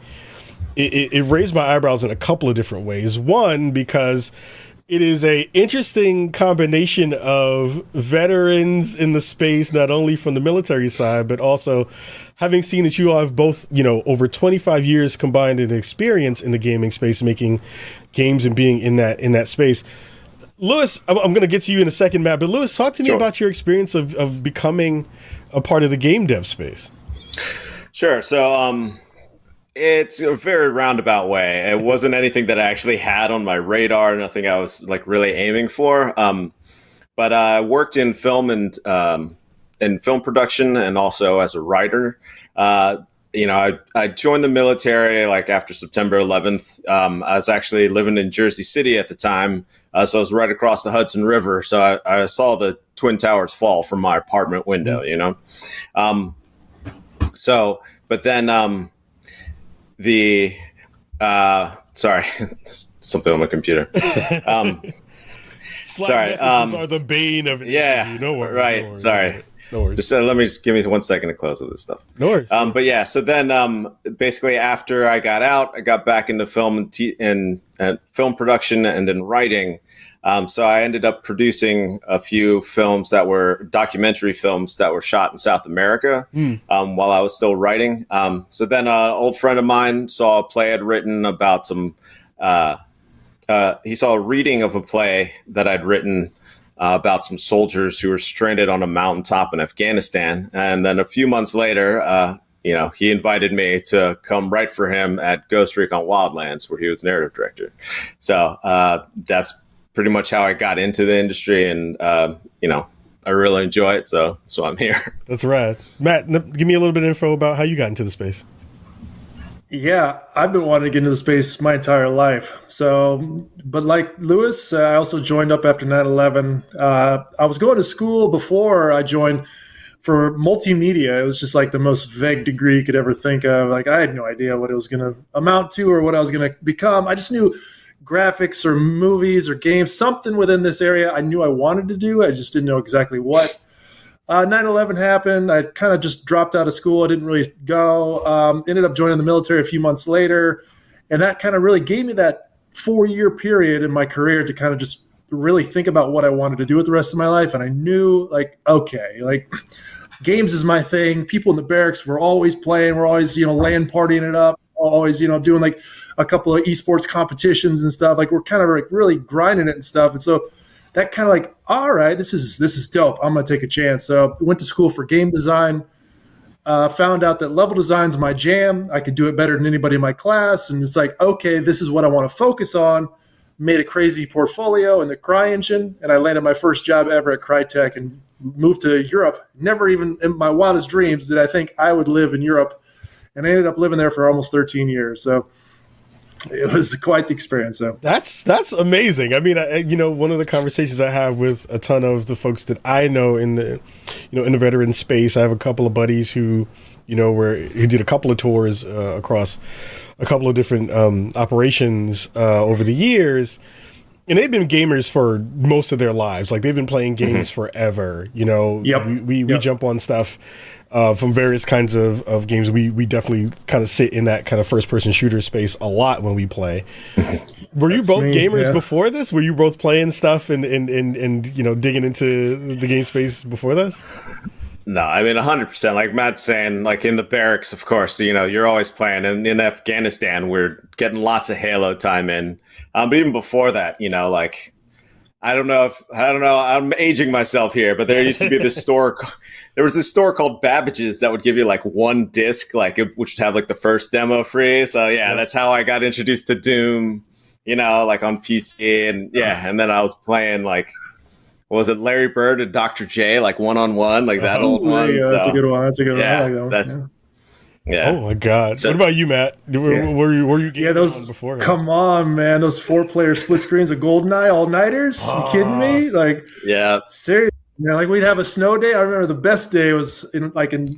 it raised my eyebrows in a couple of different ways. One, because it is a interesting combination of veterans in the space, not only from the military side, but also having seen that you all have both, over 25 years combined in experience in the gaming space, making games and being in that space. Lewis, I'm going to get to you in a second, Matt, but Lewis, talk to me about your experience of becoming a part of the game dev space. Sure. So it's a very roundabout way. It wasn't anything that I actually had on my radar, nothing I was like really aiming for. But I worked in film and in film production and also as a writer. I joined the military like after September 11th. I was actually living in Jersey City at the time. So I was right across the Hudson River. So I saw the Twin Towers fall from my apartment window, but then sorry, something on my computer. Sorry. Are the bane of it. Yeah. No worries. Right. No worries, Sorry. No worries. Just give me 1 second to close all this stuff. No worries. But yeah, so then basically after I got out, I got back into film and film production and in writing. So I ended up producing a few films that were documentary films that were shot in South America while I was still writing. So then an old friend of mine saw a play I'd written about some. He saw a reading of a play that I'd written about some soldiers who were stranded on a mountaintop in Afghanistan. And then a few months later, he invited me to come write for him at Ghost Recon Wildlands, where he was narrative director. So that's pretty much how I got into the industry. And, I really enjoy it. So I'm here. That's rad. Matt, give me a little bit of info about how you got into the space. Yeah, I've been wanting to get into the space my entire life. So, but like Lewis, I also joined up after 9/11. I was going to school before I joined for multimedia. It was just like the most vague degree you could ever think of. Like I had no idea what it was going to amount to or what I was going to become. I just knew graphics or movies or games, something within this area I knew I wanted to do. I just didn't know exactly what. 9/11 happened. I kind of just dropped out of school. I didn't really go. Ended up joining the military a few months later. And that kind of really gave me that 4-year period in my career to kind of just really think about what I wanted to do with the rest of my life. And I knew games is my thing. People in the barracks were always playing. We're always, LAN partying it up. Always, doing like a couple of esports competitions and stuff. Like we're kind of like really grinding it and stuff. And so that kind of like, all right, this is dope. I'm going to take a chance. So I went to school for game design, found out that level design's my jam. I could do it better than anybody in my class. And it's like, okay, this is what I want to focus on. Made a crazy portfolio in the CryEngine, and I landed my first job ever at Crytek and moved to Europe. Never even in my wildest dreams did I think I would live in Europe. And I ended up living there for almost 13 years. So it was quite the experience. So that's amazing. I mean, one of the conversations I have with a ton of the folks that I know in the, in the veteran space, I have a couple of buddies who did a couple of tours across a couple of different operations over the years. And they've been gamers for most of their lives. Like they've been playing games forever. Yep. We jump on stuff from various kinds of games. We definitely kind of sit in that kind of first person shooter space a lot when we play. Were you both gamers before this? Were you both playing stuff and digging into the game space before this? No, I mean 100%. Like Matt's saying, like in the barracks, of course, you're always playing. And in Afghanistan, we're getting lots of Halo time in. But even before that, I don't know, I'm aging myself here, but there used to be this store. There was this store called Babbage's that would give you like one disc, which would have like the first demo free. So yeah, that's how I got introduced to Doom, like on PC. And and then I was playing like, what was it, Larry Bird and Dr. J, like 1-on-1, like that old one. Yeah, that's a good one. That's a good one. I like that one. Yeah. Oh my God! So, what about you, Matt? Were you gaming those before? Come on, man! Those 4-player split screens of GoldenEye all nighters. You kidding me? Like, yeah, seriously. Like we'd have a snow day. I remember the best day was in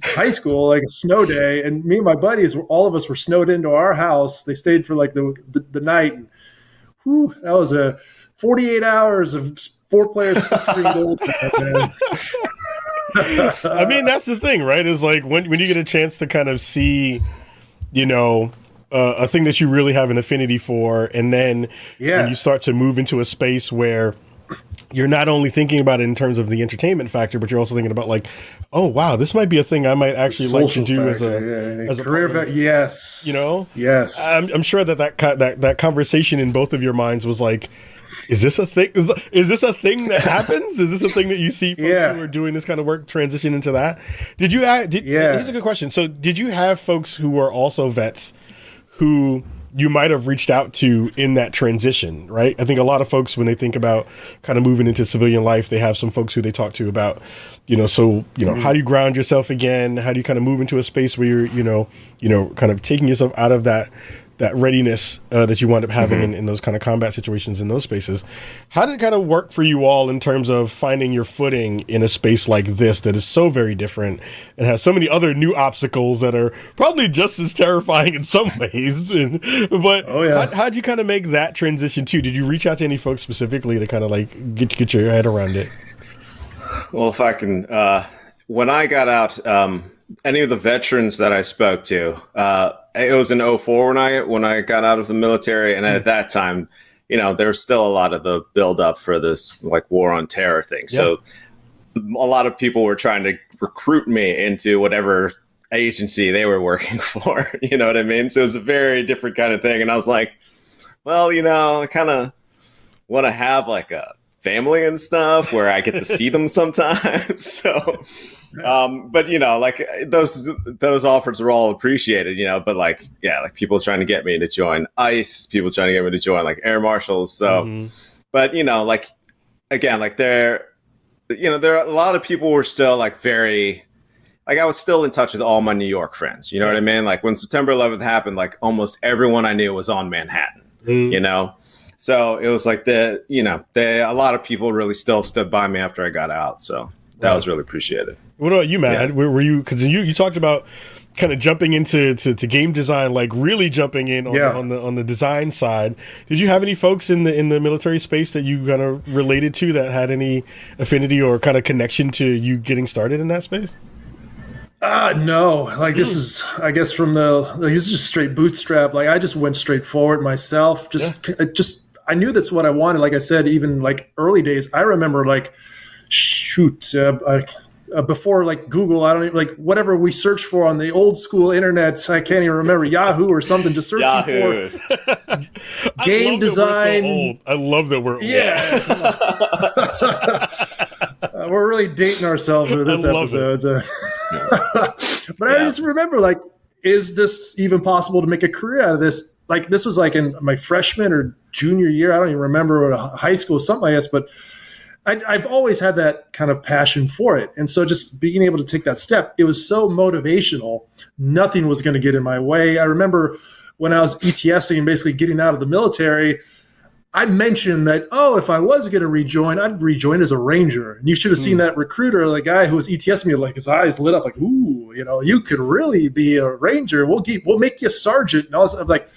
high school, like a snow day, and me and my buddies, all of us were snowed into our house. They stayed for like the night. And whew, that was a 48 hours of 4-player split screen gold. Man. I mean, that's the thing, right? Is like when you get a chance to kind of see, you know, a thing that you really have an affinity for, and then when you start to move into a space where you're not only thinking about it in terms of the entertainment factor, but you're also thinking about like, oh wow, this might be a thing I might actually like to do as a career factor. Yes, you know, yes. I'm sure that conversation in both of your minds was like, is this a thing? Is this a thing that happens? Is this a thing that you see folks who are doing this kind of work transition into that? Here's a good question. So did you have folks who were also vets who you might have reached out to in that transition, right? I think a lot of folks, when they think about kind of moving into civilian life, they have some folks who they talk to about, you know, so, you know, how do you ground yourself again? How do you kind of move into a space where you're, you know, kind of taking yourself out of that readiness that you wind up having in those kind of combat situations in those spaces. How did it kind of work for you all in terms of finding your footing in a space like this that is so very different and has so many other new obstacles that are probably just as terrifying in some ways? But how'd you kind of make that transition too? Did you reach out to any folks specifically to kind of like get your head around it? Well, if I can, when I got out, any of the veterans that I spoke to, it was in 2004 when I got out of the military. And at that time, you know, there was still a lot of the build up for this like war on terror thing. So a lot of people were trying to recruit me into whatever agency they were working for. You know what I mean? So it was a very different kind of thing. And I was like, well, you know, I kind of want to have like a family and stuff where I get to see them sometimes. So, but you know, like those offers were all appreciated, you know, but like, yeah, like people trying to get me to join ICE, people trying to get me to join like air marshals. So, but you know, like, again, like there are a lot of people were still like very, like I was still in touch with all my New York friends, you know what I mean? Like when September 11th happened, like almost everyone I knew was on Manhattan, you know? So it was like a lot of people really still stood by me after I got out. So that was really appreciated. What about you, Matt? Yeah. Were you, because you talked about kind of jumping into game design, like really jumping in on the design side. Did you have any folks in the military space that you kind of related to that had any affinity or kind of connection to you getting started in that space? No, like this is, I guess this is just straight bootstrap. Like I just went straight forward myself. I knew that's what I wanted. Like I said, even like early days, I remember like, before like Google, I don't even, like whatever we search for on the old school internet, I can't even remember, Yahoo or something, just searching for game design. I love that we're old. Yeah. We're really dating ourselves with this episode. But I just remember, like, is this even possible to make a career out of this? Like, this was like in my freshman or junior year. I don't even remember, high school, something like this, but I've always had that kind of passion for it. And so just being able to take that step, it was so motivational. Nothing was going to get in my way. I remember when I was ETSing and basically getting out of the military, I mentioned that, if I was going to rejoin, I'd rejoin as a Ranger. And you should have seen that recruiter, the guy who was ETSing me, like his eyes lit up like, ooh, you know, you could really be a Ranger. We'll make you a sergeant. And all this. I'm like,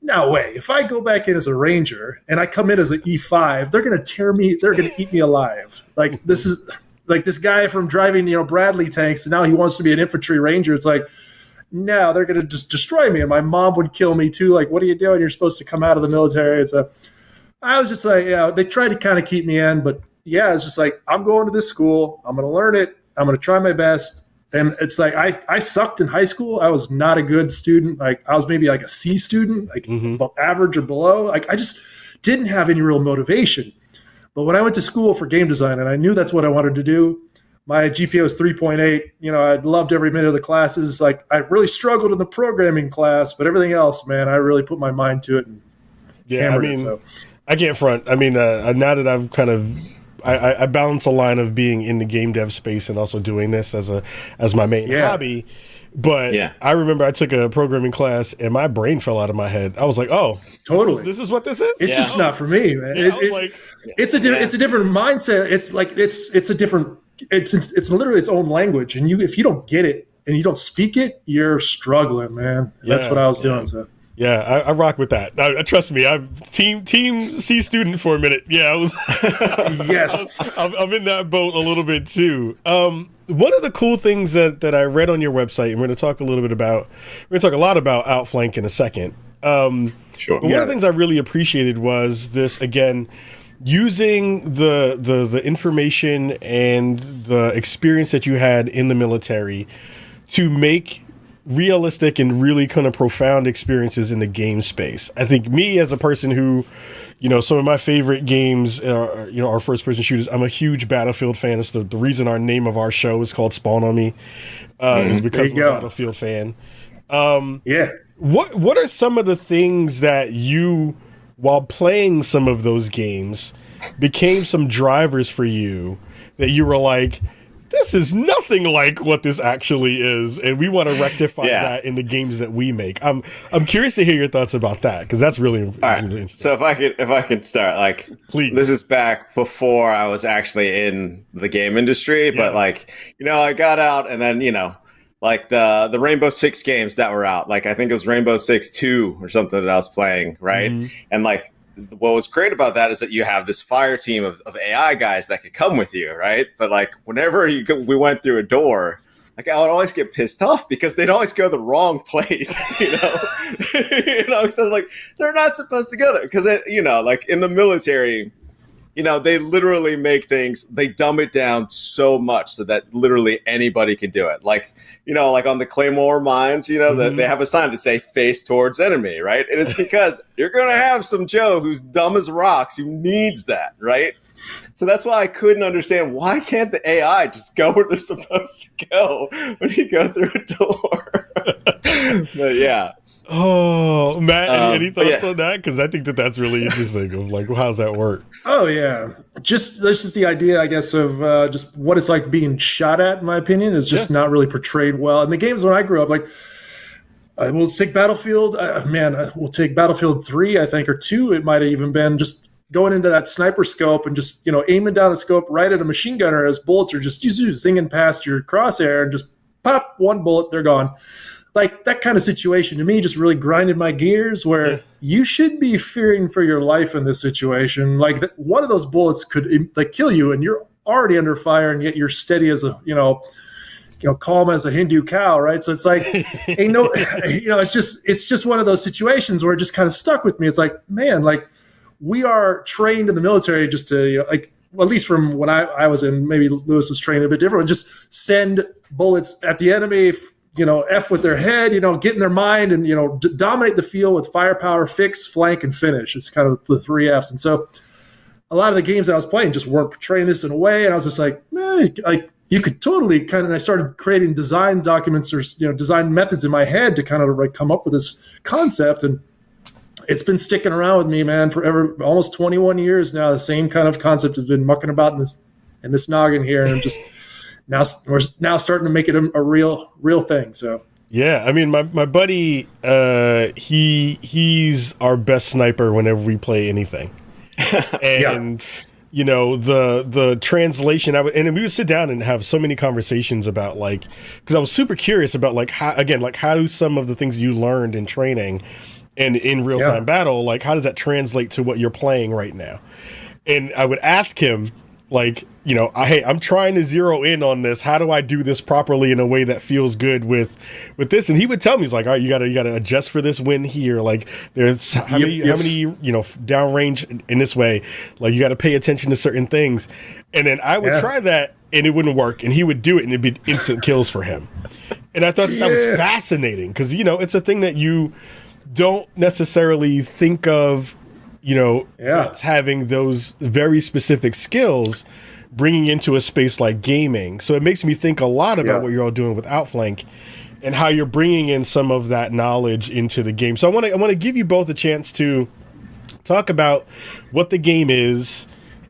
no way. If I go back in as a Ranger and I come in as an E5, they're going to tear me. They're going to eat me alive. Like this is like this guy from driving, you know, Bradley tanks. And now he wants to be an infantry Ranger. It's like, no, they're going to just destroy me. And my mom would kill me too. Like, what are you doing? You're supposed to come out of the military. I was just like, they tried to kind of keep me in, but it's just like, I'm going to this school. I'm going to learn it. I'm going to try my best. And it's like, I sucked in high school. I was not a good student. Like I was maybe like a C student, like average or below. Like I just didn't have any real motivation. But when I went to school for game design and I knew that's what I wanted to do, my GPA was 3.8. You know, I loved every minute of the classes. Like I really struggled in the programming class, but everything else, man, I really put my mind to it and hammered it. I can't front. I mean, now that I've kind of, I balance a line of being in the game dev space and also doing this as my main hobby. But I remember I took a programming class and my brain fell out of my head. I was like, oh, totally. This is what this is? It's just not for me, man. It's a different mindset. It's like, it's a different, it's literally its own language. And if you don't get it and you don't speak it, you're struggling, man. That's what I was doing. So. Yeah, I rock with that. Trust me, I'm team C student for a minute. Yeah, I was. Yes. I'm in that boat a little bit too. One of the cool things that I read on your website, and we're going to talk a little bit about, we're going to talk a lot about Outflank in a second. Sure. But one of the things I really appreciated was this, again, using the information and the experience that you had in the military to make realistic and really kind of profound experiences in the game space. I think me as a person who, some of my favorite games are first person shooters. I'm a huge Battlefield fan. It's the reason our name of our show is called Spawn on Me, is because I'm a Battlefield fan. Yeah. What are some of the things that you, while playing some of those games, became some drivers for you that you were like, this is nothing like what this actually is, and we want to rectify that in the games that we make. I'm curious to hear your thoughts about that, because that's really, really interesting. So if I could start, like, please. This is back before I was actually in the game industry, but I got out, and then like the Rainbow Six games that were out, like I think it was Rainbow Six 2 or something that I was playing, right? Mm-hmm. And like, what was great about that is that you have this fire team of AI guys that could come with you, right? But like, whenever we went through a door, like I would always get pissed off because they'd always go the wrong place, So like, they're not supposed to go there because like in the military, they literally make things, they dumb it down so much so that literally anybody can do it. Like, like on the Claymore mines, that they have a sign that say face towards enemy, right? And it's because you're going to have some Joe who's dumb as rocks who needs that, right? So that's why I couldn't understand, why can't the AI just go where they're supposed to go when you go through a door? But yeah. Oh, Matt, any thoughts on that? Because I think that's really interesting. Of like, how's that work? Oh yeah, this is the idea, I guess, of just what it's like being shot at. In my opinion, is just not really portrayed well in the games when I grew up. Like, we'll take Battlefield. We'll take Battlefield 3, I think, or 2. It might have even been just going into that sniper scope and just aiming down the scope right at a machine gunner as bullets are just zinging past your crosshair and just pop one bullet, they're gone. Like, that kind of situation to me just really grinded my gears, where you should be fearing for your life in this situation. Like, one of those bullets could kill you, and you're already under fire, and yet you're steady as a calm as a Hindu cow, right? So it's like, it's just one of those situations where it just kind of stuck with me. It's like, man, like, we are trained in the military just to at least from when I was in, maybe Lewis was trained a bit different, just send bullets at the enemy. F with their head, get in their mind and, dominate the field with firepower, fix, flank, and finish. It's kind of the 3 Fs. And so a lot of the games that I was playing just weren't portraying this in a way. And I was just like, you could totally I started creating design documents or, design methods in my head to kind of come up with this concept. And it's been sticking around with me, man, forever, almost 21 years now. The same kind of concept has been mucking about in this noggin here. And I'm just... Now we're starting to make it a real thing. So yeah, I mean, my buddy, he's our best sniper whenever we play anything, and the translation. And we would sit down and have so many conversations about because I was super curious about how do some of the things you learned in training and in real time battle, how does that translate to what you're playing right now? And I would ask him, hey, I'm trying to zero in on this. How do I do this properly in a way that feels good with this? And he would tell me, he's like, all right, you gotta adjust for this win here. Like, there's how many downrange in this way. Like, you got to pay attention to certain things. And then I would try that, and it wouldn't work. And he would do it, and it'd be instant kills for him. And I thought that was fascinating because it's a thing that you don't necessarily think of. It's having those very specific skills bringing into a space like gaming. So it makes me think a lot about what you're all doing with Outflank and how you're bringing in some of that knowledge into the game. So I want to give you both a chance to talk about what the game is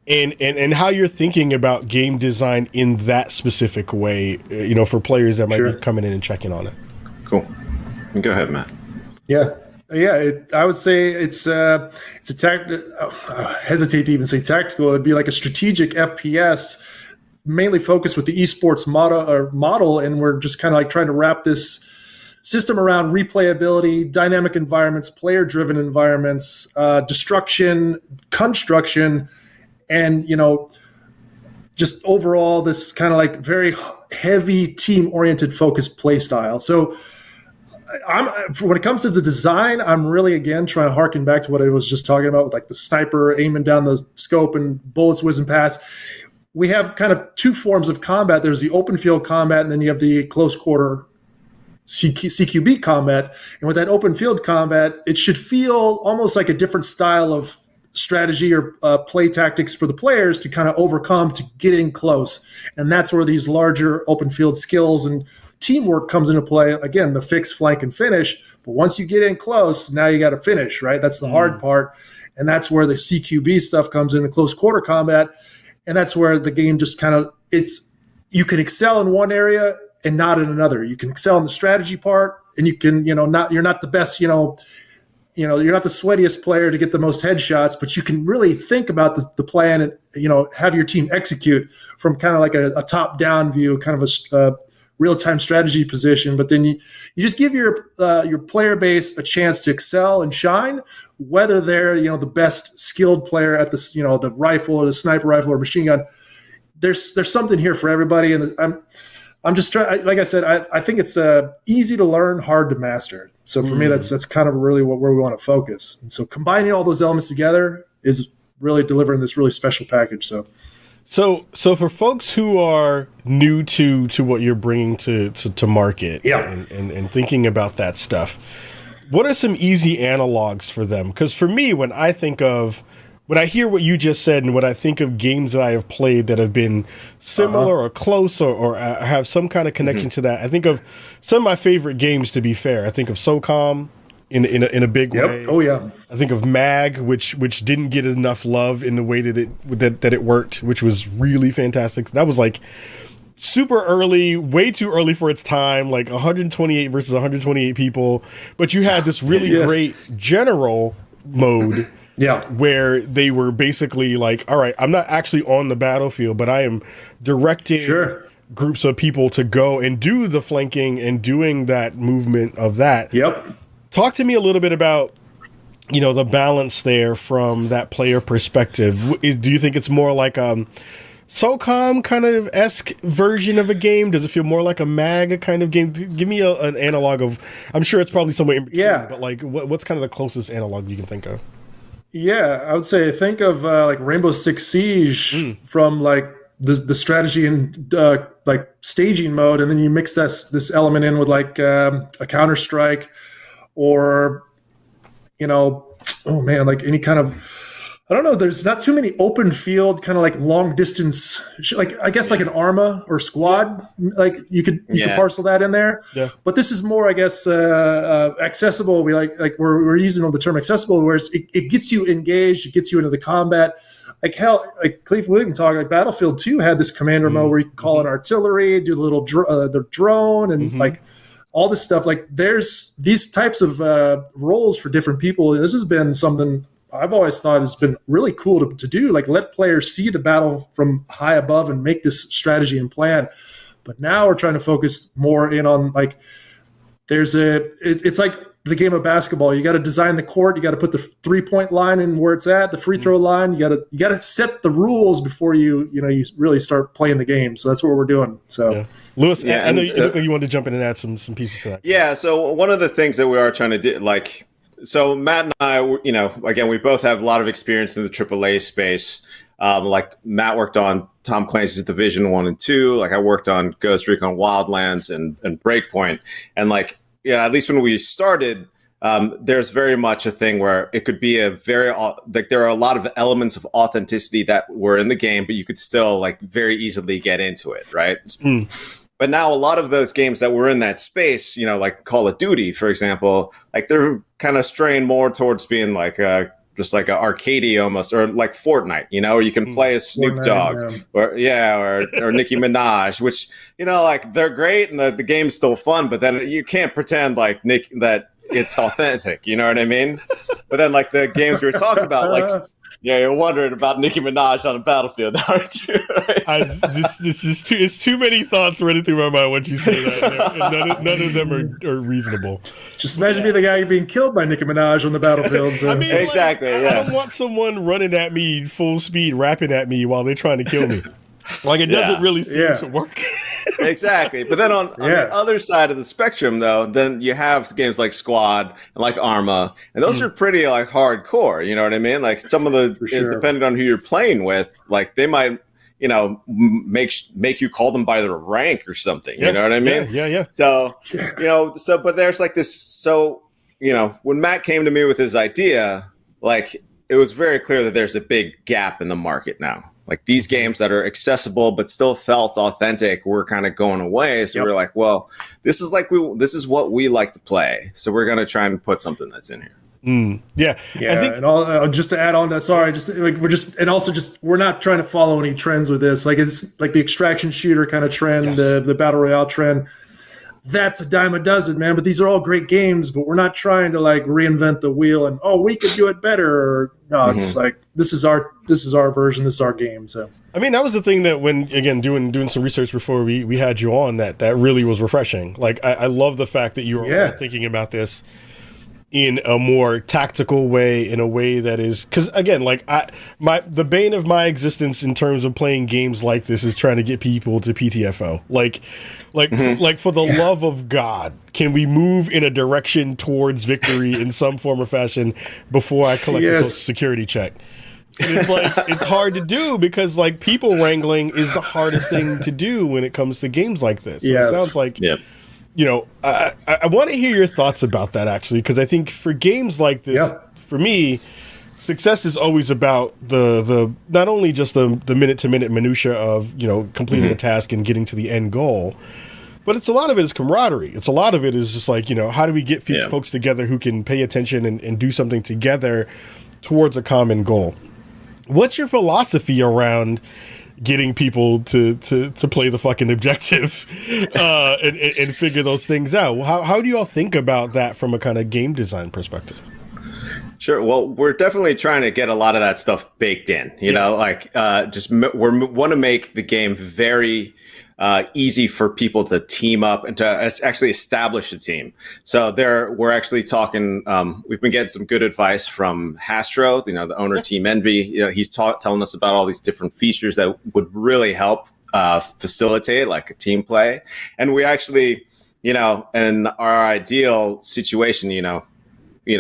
and how you're thinking about game design in that specific way, for players that might be coming in and checking on it. Cool. Go ahead, Matt. Yeah. Yeah, I would say it's a I hesitate to even say tactical. It'd be like a strategic FPS, mainly focused with the esports model, and we're just kind of trying to wrap this system around replayability, dynamic environments, player-driven environments, destruction, construction, and just overall this kind of like very heavy team-oriented focused play style. So when it comes to the design, I'm really, again, trying to harken back to what I was just talking about with like the sniper aiming down the scope and bullets whizzing past. We have kind of two forms of combat. There's the open field combat, and then you have the close quarter CQB combat. And with that open field combat, it should feel almost like a different style of strategy or play tactics for the players to kind of overcome to get in close. And that's where these larger open field skills and teamwork comes into play. Again, the fix, flank, and finish. But once you get in close, now you got to finish, right? That's the hard part. And that's where the CQB stuff comes in, the close quarter combat. And that's where the game just kind of, you can excel in one area and not in another. You can excel in the strategy part, and you can, you're not the best, you're not the sweatiest player to get the most headshots, but you can really think about the plan and, have your team execute from kind of like a top-down view, kind of a real-time strategy position. But then you just give your player base a chance to excel and shine, whether they're, the best skilled player at this, the rifle or the sniper rifle or machine gun. There's something here for everybody. And I'm just trying, like I said, I think it's easy to learn, hard to master. So for me, that's kind of really where we want to focus. And so combining all those elements together is really delivering this really special package. So for folks who are new to what you're bringing to market, and thinking about that stuff, what are some easy analogs for them? Because for me, when I hear what you just said, and when I think of games that I have played that have been similar or close or have some kind of connection to that, I think of some of my favorite games, to be fair. I think of SOCOM in a big way. Oh, yeah. I think of MAG, which didn't get enough love in the way that it worked, which was really fantastic. That was like super early, way too early for its time, like 128 versus 128 people. But you had this really great general mode. Yeah, where they were basically like, all right, I'm not actually on the battlefield, but I am directing groups of people to go and do the flanking and doing that movement of that. Yep. Talk to me a little bit about, the balance there from that player perspective. Do you think it's more like SOCOM kind of esque version of a game? Does it feel more like a MAG kind of game? Give me an analog of, I'm sure it's probably somewhere in between, but like what's kind of the closest analog you can think of? Yeah, I would say think of like Rainbow Six Siege from like the strategy and like staging mode, and then you mix this element in with like a Counter-Strike or like any kind of, I don't know, there's not too many open field kind of like long distance, like I guess like an Arma or Squad, like you could parcel that in there. Yeah. But this is more, I guess, accessible. We like we're using the term accessible, where it gets you engaged, it gets you into the combat. Like Cleve, we can talk, like Battlefield 2 had this commander mode where you can call in artillery, do the little the drone, and like all this stuff. Like there's these types of roles for different people. This has been something I've always thought has been really cool to do, like let players see the battle from high above and make this strategy and plan. But now we're trying to focus more in on like, it's like the game of basketball. You got to design the court. You got to put the 3-point line in where it's at, the free throw line. You got to set the rules before you really start playing the game. So that's what we're doing. So Lewis, I know you wanted to jump in and add some pieces to that. Yeah. So one of the things that we are trying to do, like, so Matt and I, again, we both have a lot of experience in the AAA space. Like Matt worked on Tom Clancy's Division 1 and 2. Like I worked on Ghost Recon Wildlands and Breakpoint. And like, at least when we started, there's very much a thing where it could be there are a lot of elements of authenticity that were in the game, but you could still like very easily get into it, right? But now a lot of those games that were in that space, like Call of Duty, for example, like they're kind of straying more towards being like just like an arcadey almost, or like Fortnite, or you can play as Snoop Dogg or Nicki Minaj, which, like they're great and the game's still fun, but then you can't pretend like it's authentic. You know what I mean? But then like the games we were talking about, like you're wondering about Nicki Minaj on the battlefield, aren't you? It's too many thoughts running through my mind when you say that. And none of them are reasonable. Just imagine me the guy being killed by Nicki Minaj on the battlefield. So. I mean, exactly. I don't want someone running at me full speed, rapping at me while they're trying to kill me. Like it doesn't really seem to work. Exactly. But then on the other side of the spectrum, though, then you have games like Squad and like Arma, and those are pretty like hardcore. You know what I mean? Like some of the, depending on who you're playing with, like they might, you know, make you call them by their rank or something. You know what I mean? Yeah. So, you know, but there's like this. So, you know, when Matt came to me with his idea, like it was very clear that there's a big gap in the market now. Like these games that are accessible but still felt authentic were kind of going away. So we're like, well, this is what we like to play. So we're gonna try and put something that's in here. Yeah. I think, and just to add on that, sorry, just like we're not trying to follow any trends with this. Like it's like the extraction shooter kind of trend, the battle royale trend. That's a dime a dozen, man. But these are all great games. But we're not trying to like reinvent the wheel and we could do it better. No, it's like this is our version. This is our game. So I mean, that was the thing that when again doing some research before we had you on, that really was refreshing. Like I love the fact that you were thinking about this in a more tactical way, in a way that is, because again, like the bane of my existence in terms of playing games like this is trying to get people to PTFO. Like for the love of God, can we move in a direction towards victory in some form or fashion before I collect a social security check? And it's like it's hard to do because like people wrangling is the hardest thing to do when it comes to games like this. So it sounds like. You know, I want to hear your thoughts about that, actually, because I think for games like this, for me, success is always about the not only just the minute-to-minute minutia of, you know, completing a task and getting to the end goal, but it's a lot of it is camaraderie. It's a lot of it is just like, you know, how do we get folks together who can pay attention and do something together towards a common goal? What's your philosophy around getting people to play the fucking objective and figure those things out? How do you all think about that from a kind of game design perspective? Sure. Well, we're definitely trying to get a lot of that stuff baked in, you know, like we want to make the game very easy for people to team up and to actually establish a team. So we're actually talking, we've been getting some good advice from Hastro, you know, the owner of Team Envy. You know, he's telling us about all these different features that would really help facilitate like a team play. And we actually, you know, in our ideal situation, you know,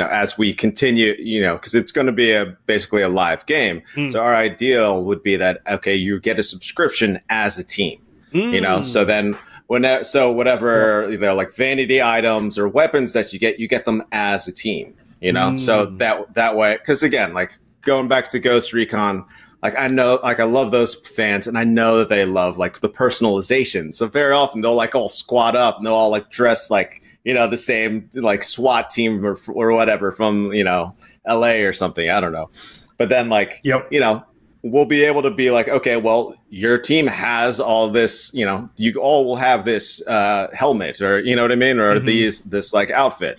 as we continue, you know, because it's going to be basically a live game. So our ideal would be that, okay, you get a subscription as a team. You know, so then whatever, you know, like vanity items or weapons that you get them as a team, you know, so that way, because again, like going back to Ghost Recon, like I know, like I love those fans and I know that they love like the personalization. So very often they'll like all squat up and they'll all like dress like, you know, the same like SWAT team or whatever from, you know, LA or something. I don't know. But then like, you know, we'll be able to be like, okay, well, your team has all this, you know, you all will have this helmet or, you know what I mean? Or this like outfit.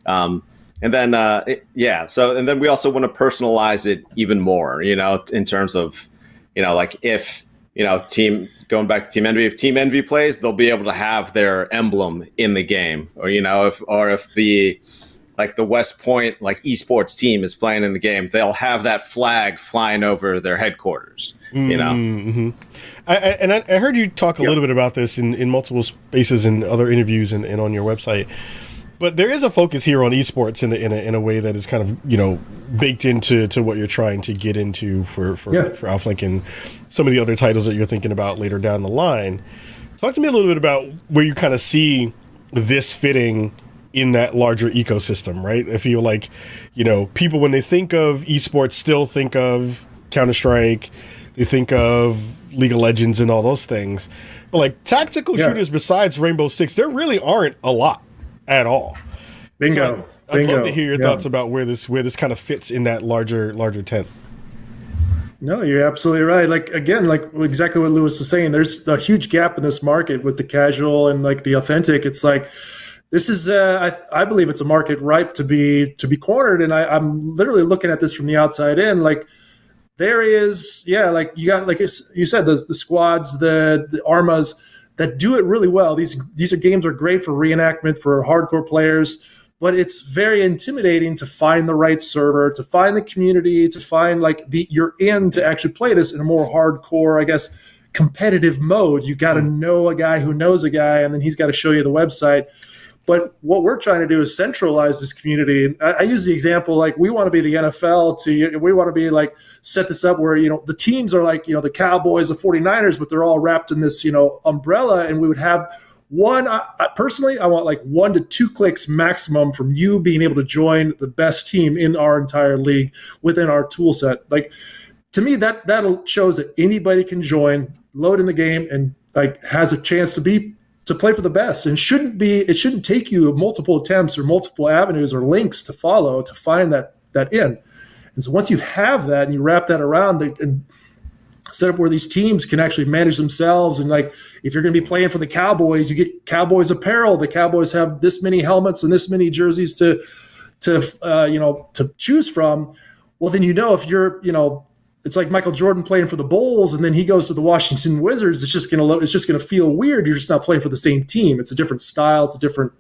And then, so, and then we also want to personalize it even more, you know, in terms of, you know, like if, you know, going back to Team Envy, if Team Envy plays, they'll be able to have their emblem in the game or, you know, if the West Point like esports team is playing in the game, they'll have that flag flying over their headquarters, you know? I heard you talk a little bit about this in multiple spaces and other interviews and on your website, but there is a focus here on esports in a way that is kind of, you know, baked into what you're trying to get into for Outflank and some of the other titles that you're thinking about later down the line. Talk to me a little bit about where you kind of see this fitting in that larger ecosystem, right? I feel like, you know, people when they think of esports still think of Counter-Strike, they think of League of Legends and all those things. But like tactical shooters besides Rainbow Six, there really aren't a lot at all. Bingo. So I'd love to hear your thoughts about where this kind of fits in that larger tent. No, you're absolutely right. Like, again, like exactly what Lewis was saying, there's a huge gap in this market with the casual and like the authentic. It's like, this is I believe it's a market ripe to be cornered, and I'm literally looking at this from the outside in. Like there is, like you got, like you said, the squads, the Armas that do it really well. These games are great for reenactment for hardcore players, but it's very intimidating to find the right server, to find the community, to find like you're in to actually play this in a more hardcore, I guess, competitive mode. You got to know a guy who knows a guy, and then he's got to show you the website. But what we're trying to do is centralize this community. I use the example, like we want to be the NFL we want to be like, set this up where, the teams are like, the Cowboys, the 49ers, but they're all wrapped in this, umbrella. And we would have one, personally, I want like 1 to 2 clicks maximum from you being able to join the best team in our entire league within our tool set. Like to me, that shows that anybody can join, load in the game, and like has a chance to play for the best. And it shouldn't take you multiple attempts or multiple avenues or links to follow to find that in. And so once you have that and you wrap that around and set up where these teams can actually manage themselves, and like if you're going to be playing for the Cowboys, you get Cowboys apparel. The Cowboys have this many helmets and this many jerseys to choose from. Well, then if you're it's like Michael Jordan playing for the Bulls, and then he goes to the Washington Wizards. It's just gonna feel weird. You're just not playing for the same team. It's a different style. It's a different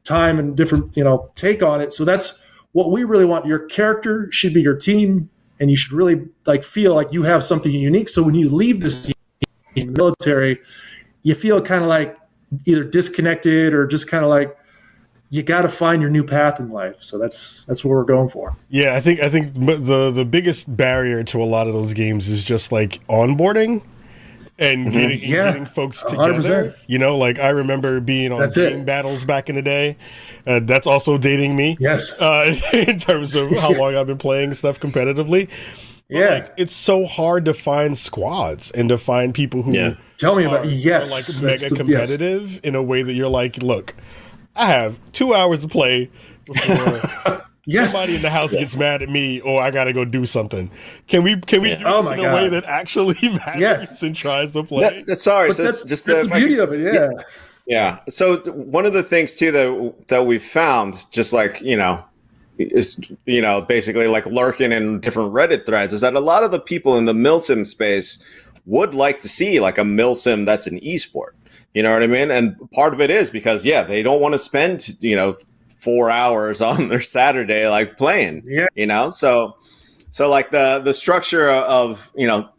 time and different take on it. So that's what we really want. Your character should be your team, and you should really like feel like you have something unique. So when you leave this military, you feel kind of like either disconnected or just kind of like, you got to find your new path in life. So that's what we're going for. Yeah, I think the biggest barrier to a lot of those games is just like onboarding and getting folks together. 100%. Like I remember being on game battles back in the day. That's also dating me. Yes. In terms of how long I've been playing stuff competitively. But like, it's so hard to find squads and to find people who tell me about are like mega competitive in a way that you're like, look, I have 2 hours to play before somebody in the house gets mad at me, or I got to go do something. Can we do this in a way that actually matters and tries to play? Sorry, so that's the beauty of it. Yeah. So one of the things too that we've found, just like is basically like lurking in different Reddit threads, is that a lot of the people in the milsim space would like to see like a milsim that's an esport. You know what I mean? And part of it is because, they don't want to spend, 4 hours on their Saturday, like playing, So like the structure of,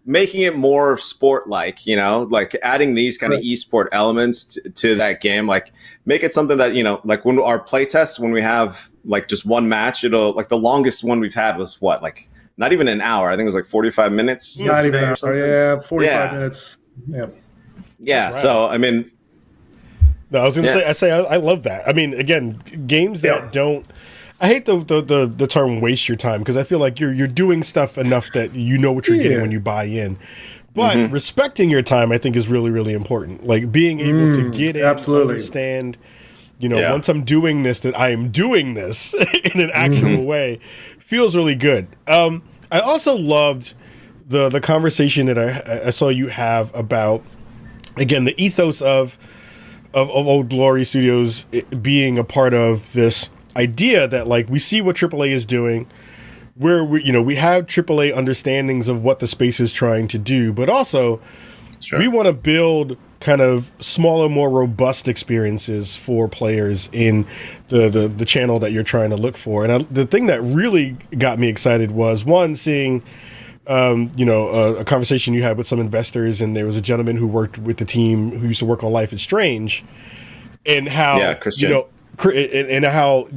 making it more sport-like, like adding these kind of esport elements to that game, like make it something that, like when our play tests, when we have like just one match, it'll like the longest one we've had was what, like not even an hour. I think it was like 45 minutes. Not even an hour. 45 minutes. Yeah. Yeah, right. So I mean, no, I was going to say, I love that. I mean, again, games that don't. I hate the term "waste your time" because I feel like you're doing stuff enough that you know what you're getting when you buy in. But respecting your time, I think, is really, really important. Like being able to get in, understand. Once I'm doing this, that I am doing this in an actual way, feels really good. I also loved the conversation that I saw you have about. Again, the ethos of Old Glory Studios being a part of this idea that like we see what AAA is doing, where we have AAA understandings of what the space is trying to do, but also we want to build kind of smaller, more robust experiences for players in the channel that you're trying to look for. And the thing that really got me excited was one, seeing. A conversation you had with some investors, and there was a gentleman who worked with the team who used to work on Life is Strange, and how Christian. And how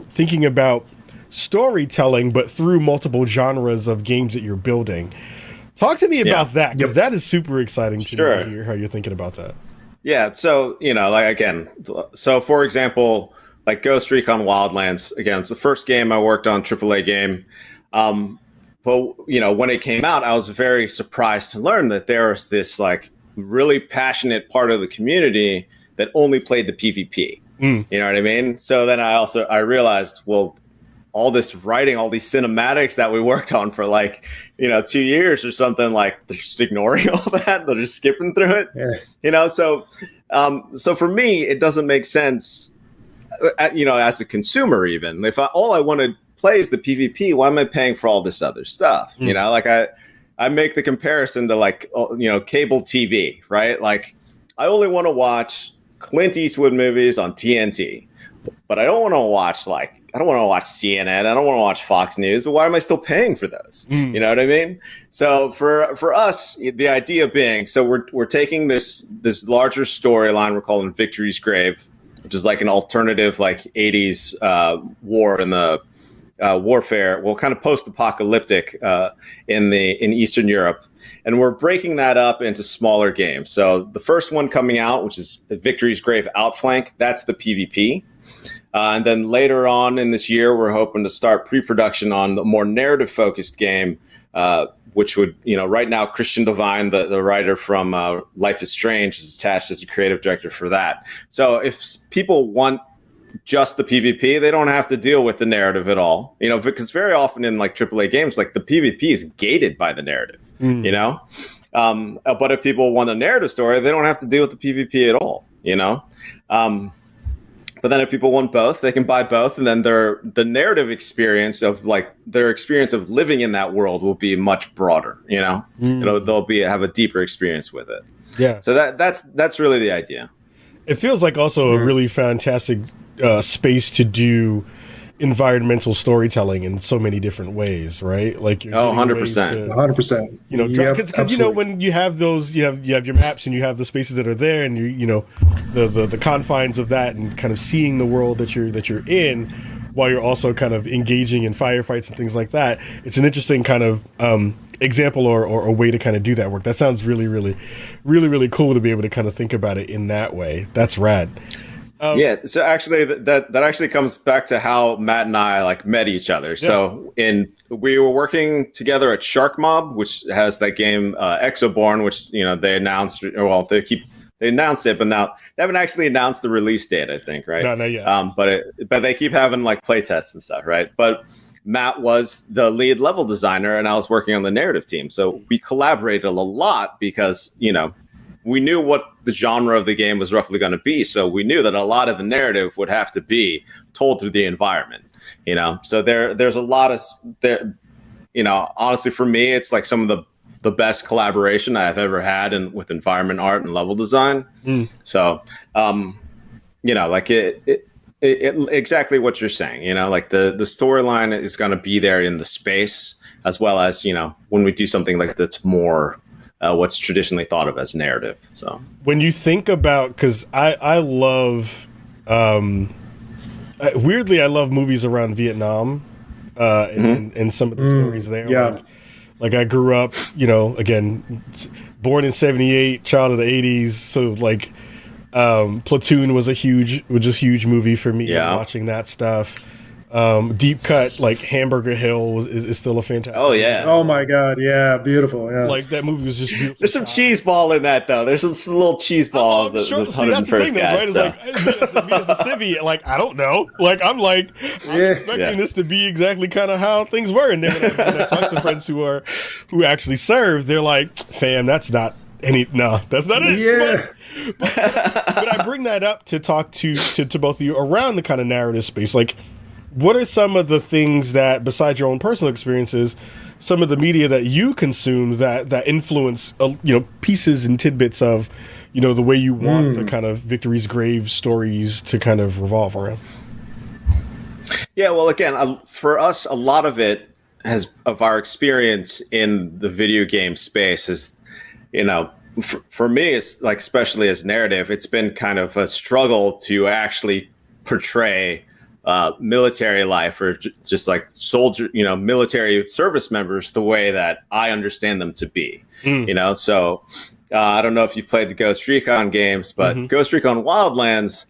thinking about storytelling, but through multiple genres of games that you're building. Talk to me about that, because that is super exciting to hear how you're thinking about that. Yeah, so like again, so for example, like Ghost Recon Wildlands, again, it's the first game I worked on, AAA game. But, when it came out, I was very surprised to learn that there was this like really passionate part of the community that only played the PvP. You know what I mean? So then I realized, well, all this writing, all these cinematics that we worked on for like, 2 years or something, like they're just ignoring all that. They're just skipping through it, so So for me, it doesn't make sense, as a consumer, even if all I want to play is the PvP, why am I paying for all this other stuff? Like I make the comparison to cable TV, right? Like I only want to watch Clint Eastwood movies on TNT, but I don't want to watch CNN. I don't want to watch Fox News. But why am I still paying for those? You know what I mean? So for us, the idea being, so we're taking this larger storyline we're calling Victory's Grave, which is like an alternative 80s war in the warfare, kind of post-apocalyptic in Eastern Europe. And we're breaking that up into smaller games. So the first one coming out, which is Victory's Grave Outflank, that's the PvP. And then later on in this year, we're hoping to start pre-production on the more narrative-focused game, which would, right now, Christian Devine, the writer from Life is Strange, is attached as a creative director for that. So if people want just the PvP, they don't have to deal with the narrative at all, because very often in AAA games, the PvP is gated by the narrative, but if people want a narrative story, they don't have to deal with the PvP at all, but then if people want both, they can buy both, and then the narrative experience of their experience of living in that world will be much broader, they'll have a deeper experience with it. Yeah. So that's really the idea. It feels like also a really fantastic space to do environmental storytelling in so many different ways, right? Like you're 100%. 100%. Because when you have those, you have your maps and you have the spaces that are there, and the confines of that, and kind of seeing the world that you're in, while you're also kind of engaging in firefights and things like that. It's an interesting kind of example or a way to kind of do that work. That sounds really, really, really, really cool to be able to kind of think about it in that way. That's rad. So actually, that actually comes back to how Matt and I met each other. Yeah. So we were working together at Shark Mob, which has that game Exoborn, which they announced. Well, they announced it, but now they haven't actually announced the release date, I think, right? No, not yet. But they keep having play tests and stuff, right? But Matt was the lead level designer, and I was working on the narrative team. So we collaborated a lot because we knew what the genre of the game was roughly going to be. So we knew that a lot of the narrative would have to be told through the environment, So there's a lot of there, honestly, for me, it's some of the best collaboration I've ever had with environment art and level design. So, exactly what you're saying, the storyline is going to be there in the space, as well as, when we do something that's more what's traditionally thought of as narrative. So when you think about, because I love, weirdly, I love movies around Vietnam and some of the stories there. Yeah. Like I grew up, again, born in '78, child of the '80s. So Platoon was a huge movie for me. Yeah. Watching that stuff. Deep Cut, Hamburger Hill is still a fantastic. Oh yeah. Oh my God. Yeah. Beautiful. Yeah. That movie was just beautiful. There's some cheese ball in that though. There's just a little cheese ball of this 101st guy. Right? So. Me as a civvy, I don't know. I'm expecting this to be exactly kind of how things were. And then when I talk to friends who actually serve, they're like, fam, that's not it. Yeah. But I bring that up to talk to both of you around the kind of narrative space. What are some of the things that, besides your own personal experiences, some of the media that you consume that influence, pieces and tidbits of, the way you want the kind of Victory's Grave stories to kind of revolve around? Yeah, well, again, for us, a lot of it of our experience in the video game space is, for me, it's especially as narrative, it's been kind of a struggle to actually portray military life, or just soldier, military service members, the way that I understand them to be. So I don't know if you've played the Ghost Recon games, but Ghost Recon Wildlands,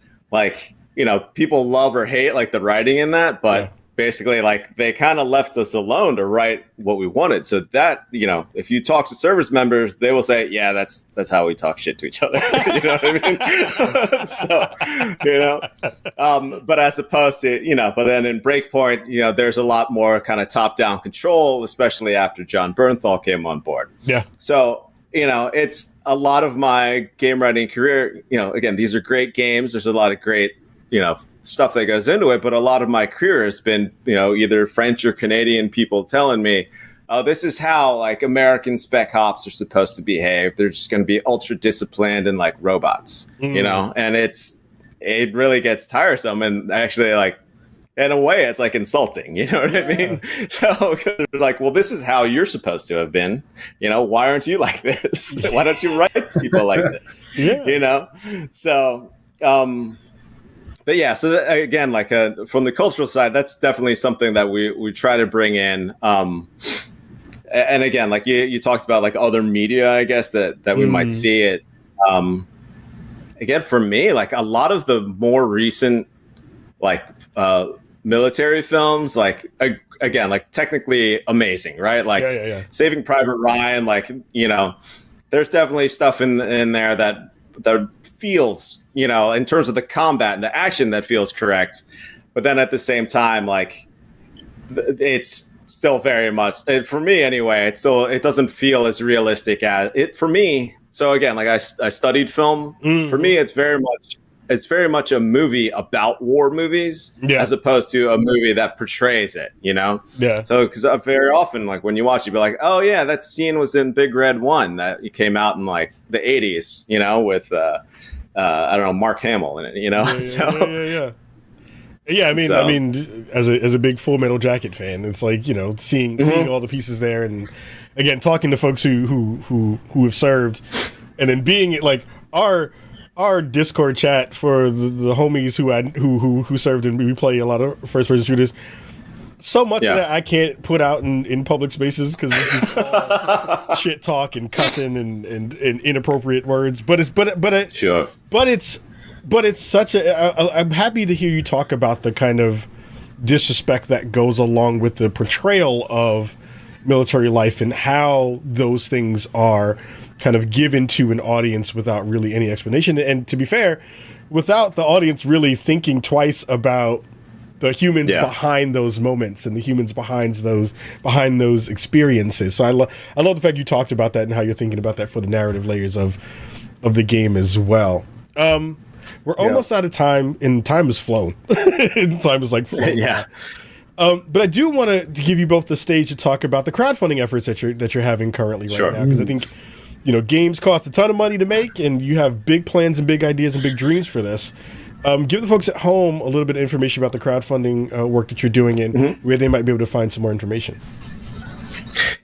people love or hate the writing in that, but basically they kind of left us alone to write what we wanted. So that, if you talk to service members, they will say, yeah, that's how we talk shit to each other. You know what I mean? But as opposed to, but then in Breakpoint, there's a lot more kind of top-down control, especially after John Bernthal came on board. Yeah. So you know, it's a lot of my game writing career. You know, again, these are great games. There's a lot of great, you know, stuff that goes into it. But a lot of my career has been, you know, either French or Canadian people telling me, oh, this is how like American spec ops are supposed to behave. They're just going to be ultra disciplined and like robots, you know, and it really gets tiresome. And actually, like, in a way, it's like insulting, you know what I mean? So they're like, well, this is how you're supposed to have been. You know, why aren't you like this? Why don't you write people like this? You know? So, but yeah, so that, again, like from the cultural side, that's definitely something that we try to bring in. And again, like you talked about like other media, I guess that we might see it. Again, for me, like a lot of the more recent like military films, like again, like technically amazing, right? Like Saving Private Ryan, like, you know, there's definitely stuff in there that feels, you know, in terms of the combat and the action, that feels correct. But then at the same time, like it's still very much, for me anyway, it doesn't feel as realistic as it for me. So again, like I studied film. For me, it's very much a movie about war movies as opposed to a movie that portrays it, you know? Yeah. So, because very often, like when you watch, you'd be like, oh yeah, that scene was in Big Red 1 that came out in like the 80s, you know, with I don't know, Mark Hamill in it, you know? Yeah, I mean, as a big Full Metal Jacket fan, it's like, you know, seeing all the pieces there, and again, talking to folks who have served, and then being like our Discord chat for the homies who served, and we play a lot of first person shooters. So much of that I can't put out in public spaces because it's just all shit talk and cussing and inappropriate words. But it's such a. I'm happy to hear you talk about the kind of disrespect that goes along with the portrayal of military life and how those things are kind of given to an audience without really any explanation. And to be fair, without the audience really thinking twice about the humans behind those moments and the humans behind those experiences. So I love the fact you talked about that and how you're thinking about that for the narrative layers of the game as well. We're almost out of time, and time has flown. Time is like flown. But I do want to give you both the stage to talk about the crowdfunding efforts that you're having currently right now, because I think, you know, games cost a ton of money to make, and you have big plans and big ideas and big dreams for this. Give the folks at home a little bit of information about the crowdfunding work that you're doing and where they might be able to find some more information.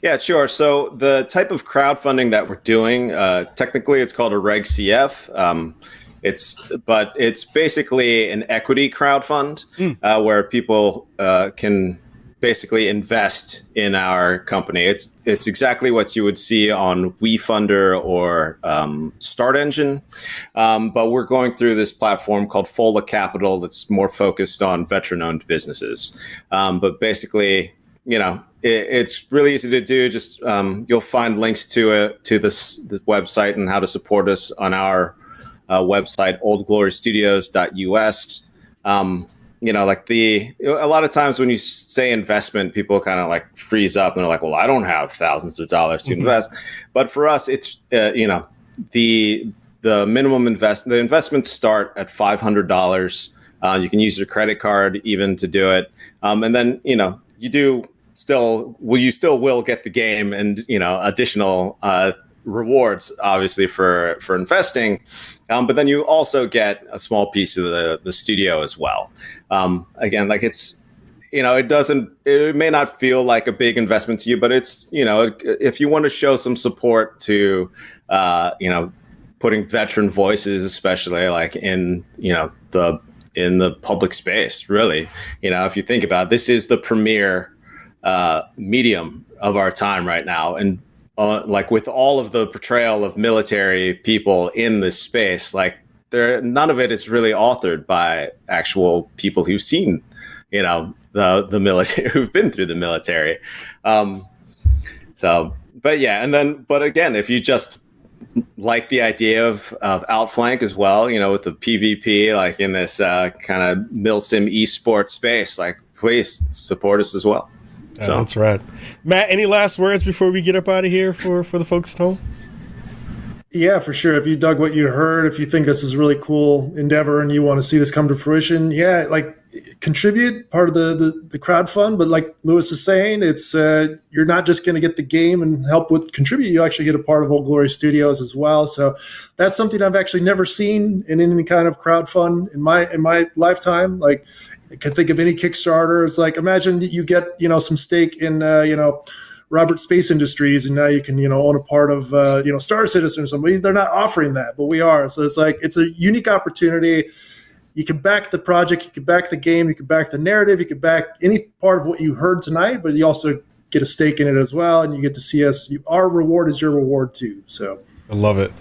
Yeah, sure. So the type of crowdfunding that we're doing, technically it's called a Reg CF. It's basically an equity crowdfund where people can basically invest in our company. It's exactly what you would see on WeFunder or Start Engine, but we're going through this platform called Fola Capital that's more focused on veteran-owned businesses. But basically, you know, it's really easy to do. Just you'll find links to this website and how to support us on our website, oldglorystudios.us. You know, like a lot of times when you say investment, people kind of like freeze up and they're like, well, I don't have thousands of dollars to invest. But for us, it's, you know, the minimum the investments start at $500. You can use your credit card even to do it. And then, you know, you still will get the game and, you know, additional rewards, obviously, for investing. But then you also get a small piece of the studio as well. Again, like it's, you know, it may not feel like a big investment to you, but it's, you know, if you want to show some support to, you know, putting veteran voices, especially like in, you know, in the public space, really, you know, if you think about it, this is the premier medium of our time right now. And like with all of the portrayal of military people in this space, like none of it is really authored by actual people who've seen, you know, the military, who've been through the military. So, but yeah, but again, if you just like the idea of Outflank as well, you know, with the PvP, like in this kind of milsim esports space, like please support us as well. So that's right. Matt, any last words before we get up out of here for the folks at home? Yeah, for sure. If you dug what you heard, if you think this is a really cool endeavor and you want to see this come to fruition, yeah, like contribute part of the crowd fund. But like Lewis is saying, it's you're not just going to get the game and help with contribute. You actually get a part of Old Glory Studios as well. So that's something I've actually never seen in any kind of crowd fund in my lifetime. Like I can think of any Kickstarter. It's like imagine you get some stake in Robert Space Industries, and now you can, own a part of, Star Citizen or somebody. They're not offering that, but we are. So it's like, it's a unique opportunity. You can back the project, you can back the game, you can back the narrative, you can back any part of what you heard tonight, but you also get a stake in it as well. And you get to see us. Our reward is your reward too. So I love it.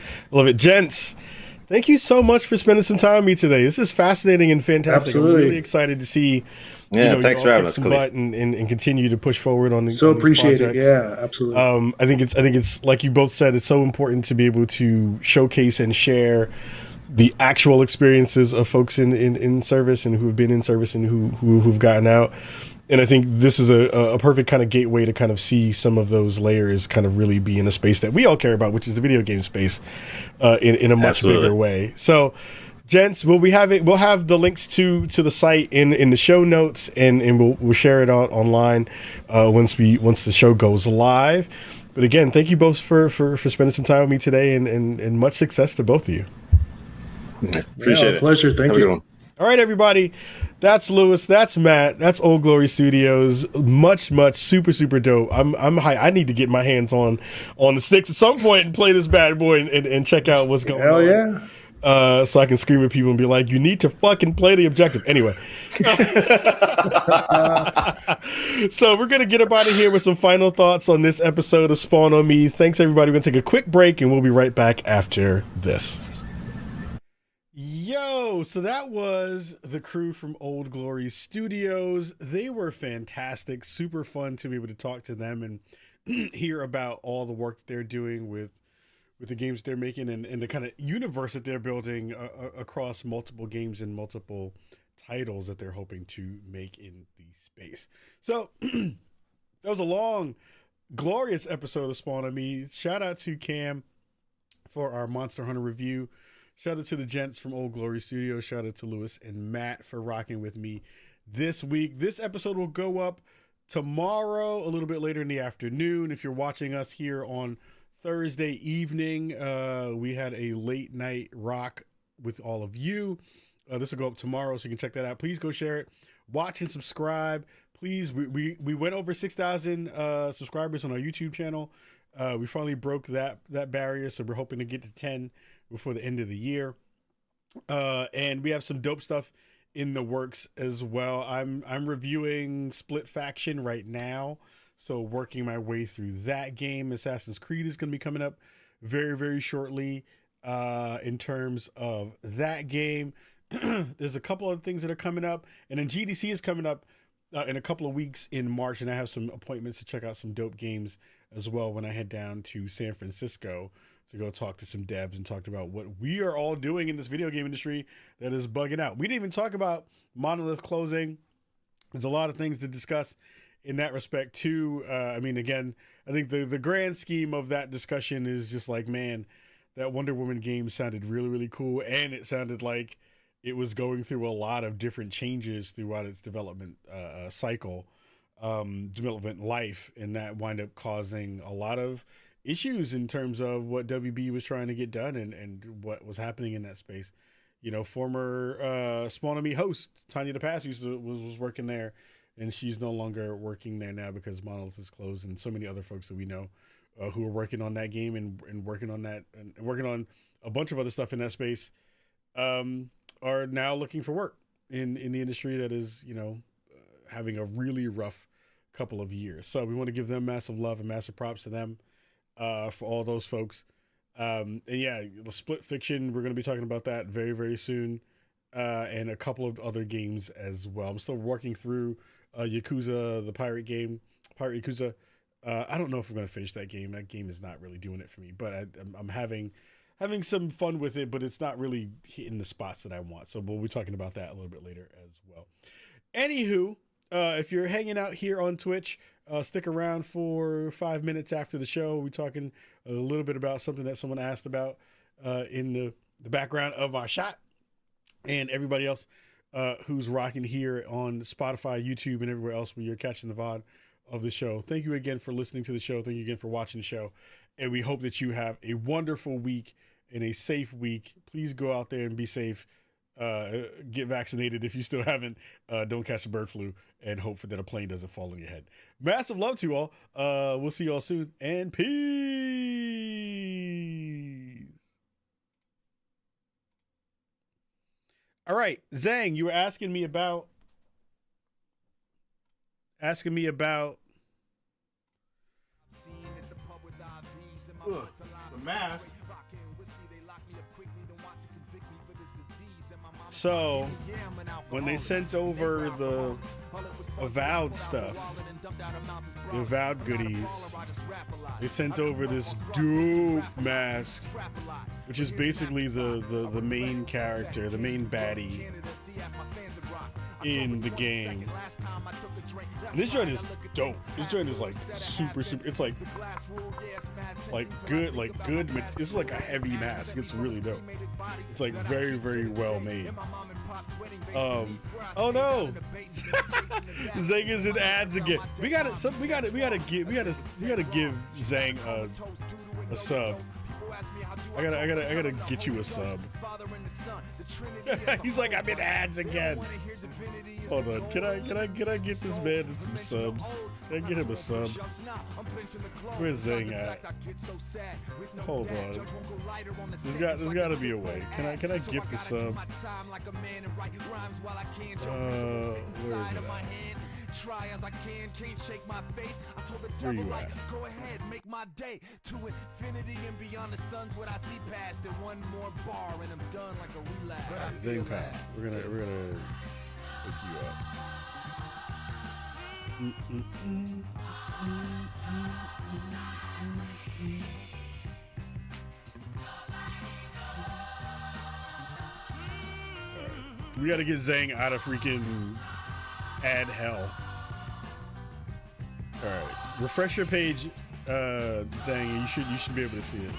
Gents, thank you so much for spending some time with me today. This is fascinating and fantastic. Absolutely. I'm really excited to see. Thanks for having us, Khalif. And continue to push forward on these. So on these appreciate projects. it. Yeah, absolutely. I think it's like you both said. It's so important to be able to showcase and share the actual experiences of folks in service and who have been in service and who've gotten out. And I think this is a perfect kind of gateway to kind of see some of those layers kind of really be in a space that we all care about, which is the video game space, in a much bigger way. So. Gents, we'll have the links to the site in the show notes, and we'll share it online once the show goes live. But again, thank you both for spending some time with me today, and much success to both of you. Appreciate it. Pleasure. Thank you. All right, everybody. That's Lewis. That's Matt. That's Old Glory Studios. Much super dope. I'm high. I need to get my hands on the sticks at some point and play this bad boy and check out what's going on. Hell yeah. So I can scream at people and be like, you need to fucking play the objective. Anyway. So we're going to get up out of here with some final thoughts on this episode of Spawn on Me. Thanks, everybody. We're going to take a quick break, and we'll be right back after this. Yo, so that was the crew from Old Glory Studios. They were fantastic, super fun to be able to talk to them and hear about all the work that they're doing with the games they're making and the kind of universe that they're building across multiple games and multiple titles that they're hoping to make in the space. So that was a long, glorious episode of Spawn on Me. Shout out to Cam for our Monster Hunter review. Shout out to the gents from Old Glory Studio. Shout out to Lewis and Matt for rocking with me this week. This episode will go up tomorrow, a little bit later in the afternoon. If you're watching us here on Thursday evening, we had a late night rock with all of you. This will go up tomorrow, so you can check that out. Please go share it, watch and subscribe. Please, we went over 6,000 subscribers on our YouTube channel. We finally broke that barrier, so we're hoping to get to 10 before the end of the year. And we have some dope stuff in the works as well. I'm reviewing Split Faction right now. So working my way through that game. Assassin's Creed is going to be coming up very, very shortly in terms of that game. There's a couple of things that are coming up. And then GDC is coming up in a couple of weeks in March. And I have some appointments to check out some dope games as well when I head down to San Francisco to go talk to some devs and talk about what we are all doing in this video game industry that is bugging out. We didn't even talk about Monolith closing. There's a lot of things to discuss in that respect too. I mean, again, I think the grand scheme of that discussion is just like, man, that Wonder Woman game sounded really, really cool. And it sounded like it was going through a lot of different changes throughout its development cycle, development life. And that wound up causing a lot of issues in terms of what WB was trying to get done and what was happening in that space. You know, former Spawn on Me host, Tanya DePass was working there. And she's no longer working there now because Monolith is closed, and so many other folks that we know who are working on that game and working on that and working on a bunch of other stuff in that space are now looking for work in the industry that is, having a really rough couple of years. So we want to give them massive love and massive props to them for all those folks. And yeah, the Split Fiction, we're going to be talking about that very, very soon. And a couple of other games as well. I'm still working through Yakuza, the Pirate Yakuza. I don't know if I'm going to finish that game. That game is not really doing it for me, but I'm having some fun with it, but it's not really hitting the spots that I want. So we'll be talking about that a little bit later as well. Anywho, If you're hanging out here on Twitch, stick around for 5 minutes after the show. We're talking a little bit about something that someone asked about in the background of our shot. And everybody else who's rocking here on Spotify, YouTube, and everywhere else where you're catching the VOD of the show. Thank you again for listening to the show. Thank you again for watching the show. And we hope that you have a wonderful week and a safe week. Please go out there and be safe. Get vaccinated if you still haven't. Don't catch the bird flu, and hope that a plane doesn't fall on your head. Massive love to you all. We'll see you all soon, and peace. All right, Zang, you were asking me about the mask. So when they sent over the Avowed stuff, the Avowed goodies, they sent over this dope mask, which is basically the main character, the main baddie in the game. This joint is dope. This joint is like super. It's like good. This is like a heavy mask. It's really dope. It's like very, very well made. Oh no, Zang is in ads again. We gotta give Zang a sub. I gotta get you a sub. He's like, I'm in ads again. Hold on, can I get this man some subs? Can I get him a sub? Where's Zang at? Hold on. There's gotta be a way. Can I gift the sub? Where is it at? Try as I can, can't shake my faith. I told the devil, like, go ahead, make my day to infinity and beyond the sun's what I see past. And one more bar and I'm done like a relapse. Zang Pat, we're gonna hook you up. Right. We gotta get Zang out of freaking ad hell. All right, refresh your page, Zang. You should be able to see it.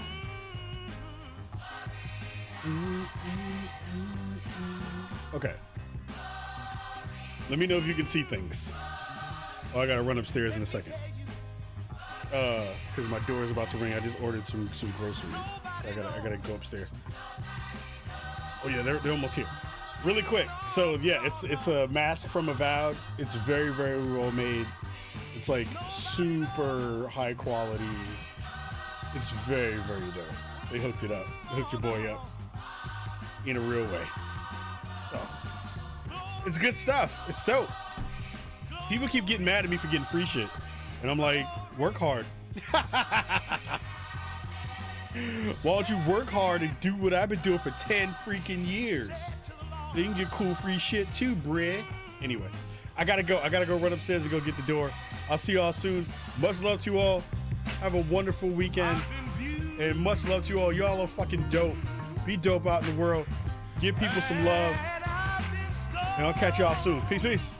Okay. Let me know if you can see things. Oh, I gotta run upstairs in a second. Because my door is about to ring. I just ordered some groceries. So I gotta go upstairs. Oh yeah, they're almost here. Really quick. So yeah, it's a mask from Avowed. It's very, very well made. It's like super high quality. It's very, very dope. They hooked it up. They hooked your boy up in a real way. So it's good stuff. It's dope. People keep getting mad at me for getting free shit, and I'm like, work hard. Why don't you work hard and do what I've been doing for 10 freaking years? Then you can get cool free shit too, bruh. Anyway, I gotta go run upstairs and go get the door. I'll see y'all soon. Much love to you all. Have a wonderful weekend. And much love to you all. Y'all are fucking dope. Be dope out in the world. Give people some love. And I'll catch y'all soon. Peace, peace.